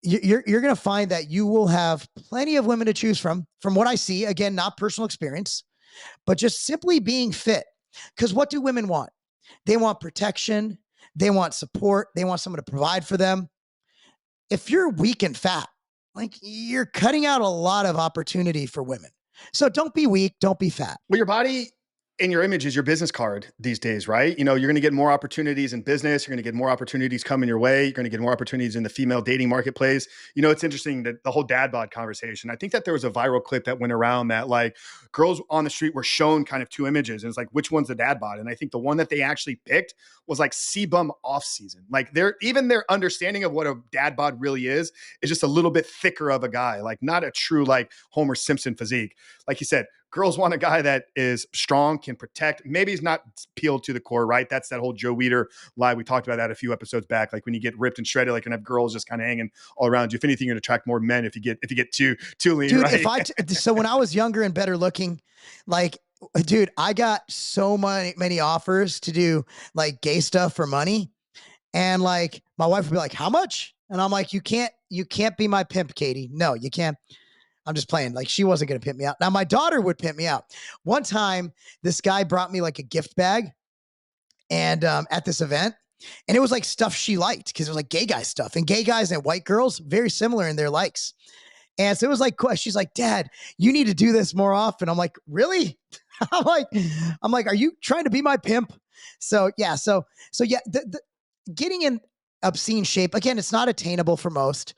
you're going to find that you will have plenty of women to choose from what I see. Again, not personal experience, but just simply being fit. Because what do women want? They want protection. They want support. They want someone to provide for them. If you're weak and fat, like you're cutting out a lot of opportunity for women. So don't be weak. Don't be fat. Well, your body and your image is your business card these days, right? You're going to get more opportunities in business. You're going to get more opportunities coming your way. You're going to get more opportunities in the female dating marketplace. It's interesting that the whole dad bod conversation, I think that there was a viral clip that went around that like girls on the street were shown kind of two images. And it's like, which one's the dad bod? And I think the one that they actually picked was like sebum off season. Like their understanding of what a dad bod really is just a little bit thicker of a guy, like not a true like Homer Simpson physique. Like you said, girls want a guy that is strong, can protect. Maybe he's not peeled to the core, right? That's that whole Joe Weider lie. We talked about that a few episodes back. Like when you get ripped and shredded, like, and have girls just kind of hanging all around you. If anything, you're gonna attract more men if you get too lean. Dude, right? So when I was younger and better looking, like, dude, I got so many offers to do like gay stuff for money, and like my wife would be like, "How much?" And I'm like, "You can't be my pimp, Katie. No, you can't." I'm just playing. Like she wasn't going to pimp me out. Now my daughter would pimp me out. One time, this guy brought me like a gift bag, and at this event, and it was like stuff she liked because it was like gay guy stuff, and gay guys and white girls very similar in their likes. And so it was like, she's like, "Dad, you need to do this more often." I'm like, "Really?" I'm like, "Are you trying to be my pimp?" So yeah, the getting in obscene shape, again, it's not attainable for most.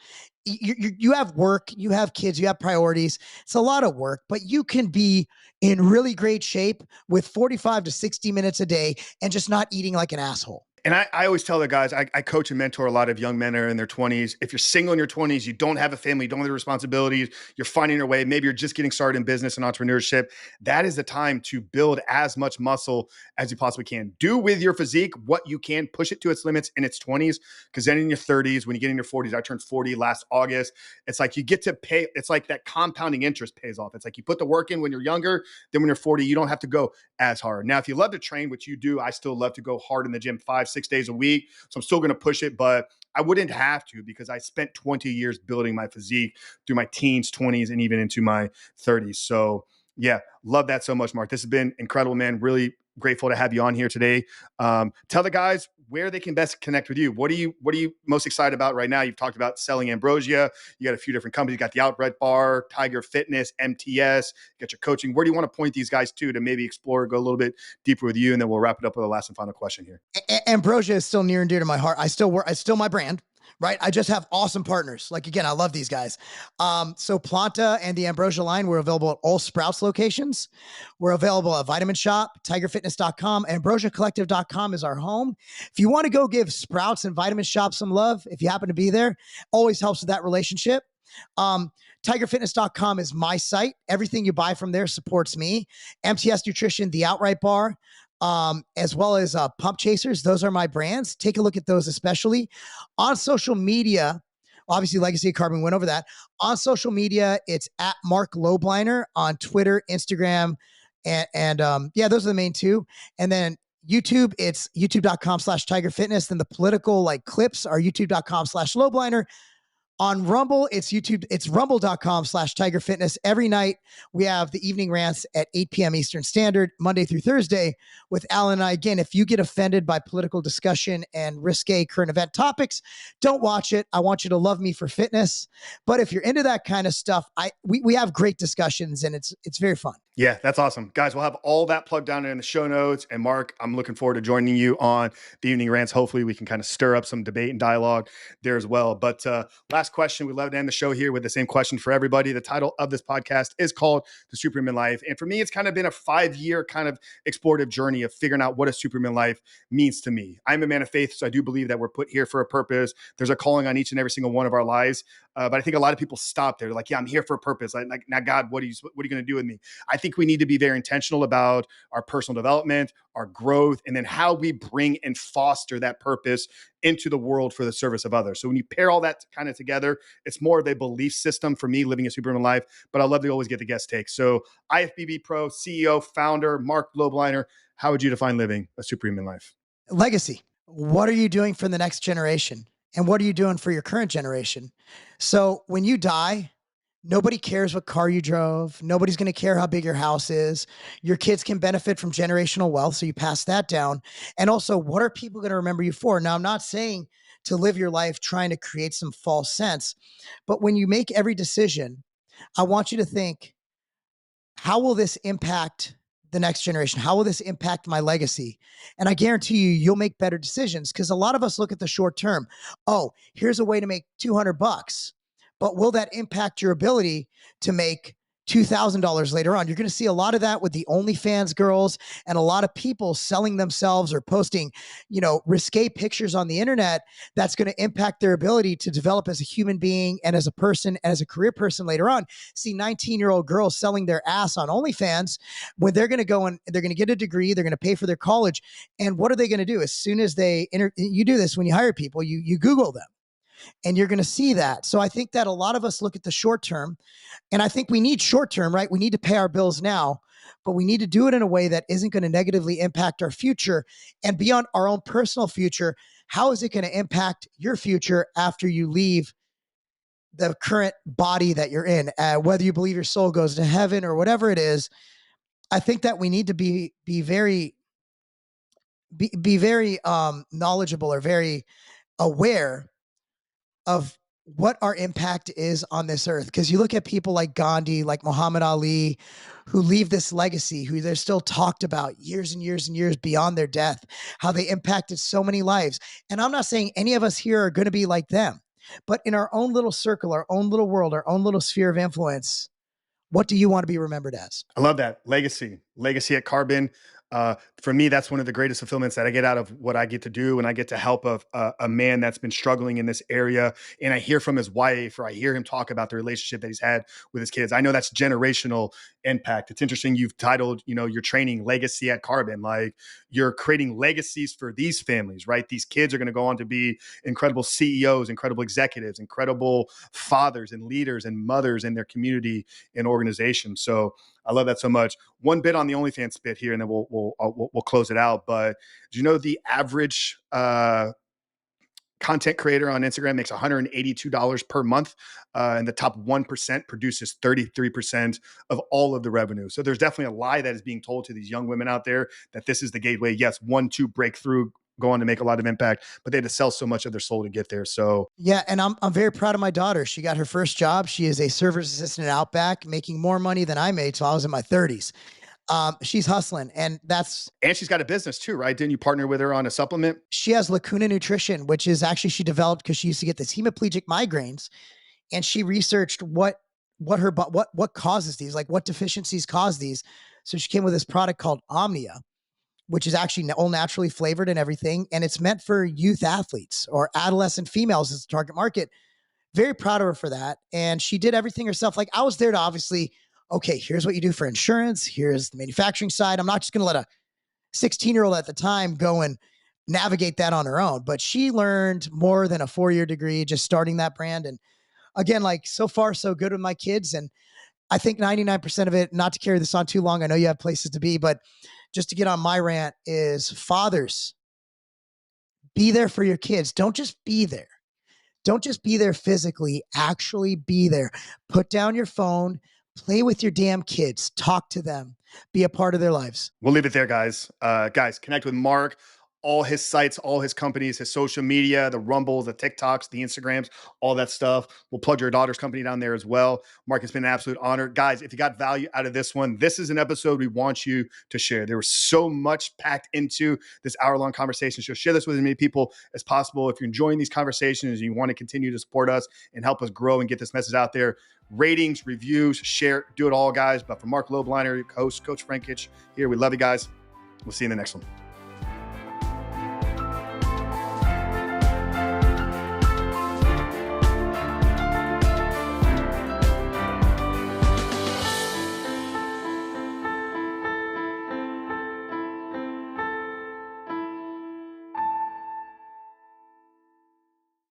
You have work, you have kids, you have priorities. It's a lot of work, but you can be in really great shape with 45 to 60 minutes a day and just not eating like an asshole. And I always tell the guys, I coach and mentor a lot of young men that are in their 20s. If you're single in your 20s, you don't have a family, you don't have the responsibilities, you're finding your way, maybe you're just getting started in business and entrepreneurship, that is the time to build as much muscle as you possibly can. Do with your physique what you can, push it to its limits in its 20s, because then in your 30s, when you get in your 40s, I turned 40 last August, it's like you get to pay, it's like that compounding interest pays off. It's like you put the work in when you're younger, then when you're 40, you don't have to go as hard. Now, if you love to train, which you do, I still love to go hard in the gym 5-6 days a week. So I'm still going to push it, but I wouldn't have to because I spent 20 years building my physique through my teens, 20s, and even into my 30s. So yeah, love that so much, Mark. This has been incredible, man. Really grateful to have you on here today. Tell the guys where they can best connect with you. What are you most excited about right now? You've talked about selling ambrosia. You got a few different companies. You got the Outbred Bar, Tiger Fitness, MTS. You got your coaching. Where do you want to point these guys to maybe explore, go a little bit deeper with you, and then we'll wrap it up with a last and final question here. Ambrosia is still near and dear to my heart. I still my brand. Right. I just have awesome partners. Like, again, I love these guys. So Planta and the Ambrosia line, we're available at all Sprouts locations. We're available at Vitamin Shop, tigerfitness.com, ambrosiacollective.com is our home. If you want to go give Sprouts and Vitamin Shop some love, if you happen to be there, always helps with that relationship. Tigerfitness.com is my site. Everything you buy from there supports me. MTS Nutrition, the Outright Bar, as well as Pump Chasers. Those are my brands. Take a look at those, especially on social media. Obviously, Legacy of Carbon went over that. On social media, it's at Marc Lobliner on Twitter, Instagram, and yeah, those are the main two. And then YouTube, it's youtube.com/Tiger Fitness. Then the political like clips are youtube.com/Lobliner. On Rumble, it's rumble.com/Tiger Fitness. Every night we have the evening rants at 8 p.m. Eastern Standard, Monday through Thursday with Alan and I. Again, if you get offended by political discussion and risque current event topics, don't watch it. I want you to love me for fitness. But if you're into that kind of stuff, we have great discussions and it's very fun. Yeah, that's awesome. Guys, we'll have all that plugged down in the show notes. And Mark, I'm looking forward to joining you on the evening rants. Hopefully we can kind of stir up some debate and dialogue there as well. But last question, we love to end the show here with the same question for everybody. The title of this podcast is called The Superhuman Life. And for me, it's kind of been a 5-year kind of explorative journey of figuring out what a superhuman life means to me. I'm a man of faith, so I do believe that we're put here for a purpose. There's a calling on each and every single one of our lives. But I think a lot of people stop there. They're like, yeah, I'm here for a purpose. Like, now, God, what are you going to do with me? I think we need to be very intentional about our personal development, our growth, and then how we bring and foster that purpose into the world for the service of others. So when you pair all that kind of together, it's more of a belief system for me living a superhuman life, but I love to always get the guest take. So IFBB Pro, CEO, founder, Marc Lobliner, how would you define living a superhuman life? Legacy. What are you doing for the next generation? And what are you doing for your current generation? So when you die, nobody cares what car you drove. Nobody's going to care how big your house is. Your kids can benefit from generational wealth, so you pass that down. And also, what are people going to remember you for? Now, I'm not saying to live your life trying to create some false sense, but when you make every decision, I want you to think, how will this impact the next generation? How will this impact my legacy? And I guarantee you, you'll make better decisions, because a lot of us look at the short term. Oh, here's a way to make $200, but will that impact your ability to make $2,000 later on? You're going to see a lot of that with the OnlyFans girls and a lot of people selling themselves or posting, risque pictures on the internet. That's going to impact their ability to develop as a human being and as a person, as a career person later on. See 19-year-old girls selling their ass on OnlyFans when they're going to go and they're going to get a degree, they're going to pay for their college. And what are they going to do? As soon as you do this when you hire people, you Google them and you're going to see that. So I think that a lot of us look at the short term, and I think we need short term, right? We need to pay our bills now, but we need to do it in a way that isn't going to negatively impact our future. And beyond our own personal future, how is it going to impact your future after you leave the current body that you're in? Whether you believe your soul goes to heaven or whatever it is, I think that we need to be very knowledgeable or very aware of what our impact is on this earth. Because you look at people like Gandhi, like Muhammad Ali, who leave this legacy, who they're still talked about years and years and years beyond their death, how they impacted so many lives. And I'm not saying any of us here are going to be like them, but in our own little circle, our own little world, our own little sphere of influence, what do you want to be remembered as? I love that. Legacy at Carbon. For me, that's one of the greatest fulfillments that I get out of what I get to do. And I get to help a man that's been struggling in this area. And I hear from his wife, or I hear him talk about the relationship that he's had with his kids. I know that's generational impact. It's interesting. You've titled, your training Legacy at Carbon. Like, you're creating legacies for these families, right? These kids are going to go on to be incredible CEOs, incredible executives, incredible fathers and leaders and mothers in their community and organization. So I love that so much. One bit on the OnlyFans bit here, and then we'll close it out. But do you know the average content creator on Instagram makes $182 per month, and the top 1% produces 33% of all of the revenue. So there's definitely a lie that is being told to these young women out there that this is the gateway. Yes, 1-2 breakthrough, go on to make a lot of impact, but they had to sell so much of their soul to get there. So yeah, and I'm very proud of my daughter. She got her first job. She is a server's assistant at Outback, making more money than I made till I was in my 30s. She's hustling, and she's got a business too, right? Didn't you partner with her on a supplement? She has Lacuna Nutrition, which is actually she developed because she used to get this hemiplegic migraines, and she researched what causes these, like what deficiencies cause these. So she came with this product called Omnia, which is actually all naturally flavored and everything. And it's meant for youth athletes or adolescent females as the target market. Very proud of her for that. And she did everything herself. Like, I was there to obviously, okay, here's what you do for insurance. Here's the manufacturing side. I'm not just going to let a 16-year-old at the time go and navigate that on her own. But she learned more than a 4-year degree just starting that brand. And again, like, so far, so good with my kids. And I think 99% of it, not to carry this on too long, I know you have places to be, but just to get on my rant, is fathers, be there for your kids. Don't just be there. Don't just be there physically, actually be there. Put down your phone, play with your damn kids, talk to them, be a part of their lives. We'll leave it there, guys. Guys, connect with Marc. All his sites, all his companies, his social media, the Rumbles, the TikToks, the Instagrams, all that stuff. We'll plug your daughter's company down there as well. Marc, it's been an absolute honor. Guys, if you got value out of this one, this is an episode we want you to share. There was so much packed into this hour-long conversation. So share this with as many people as possible. If you're enjoying these conversations and you want to continue to support us and help us grow and get this message out there, ratings, reviews, share, do it all, guys. But for Marc Lobliner, host, Coach Frankich here, we love you guys. We'll see you in the next one.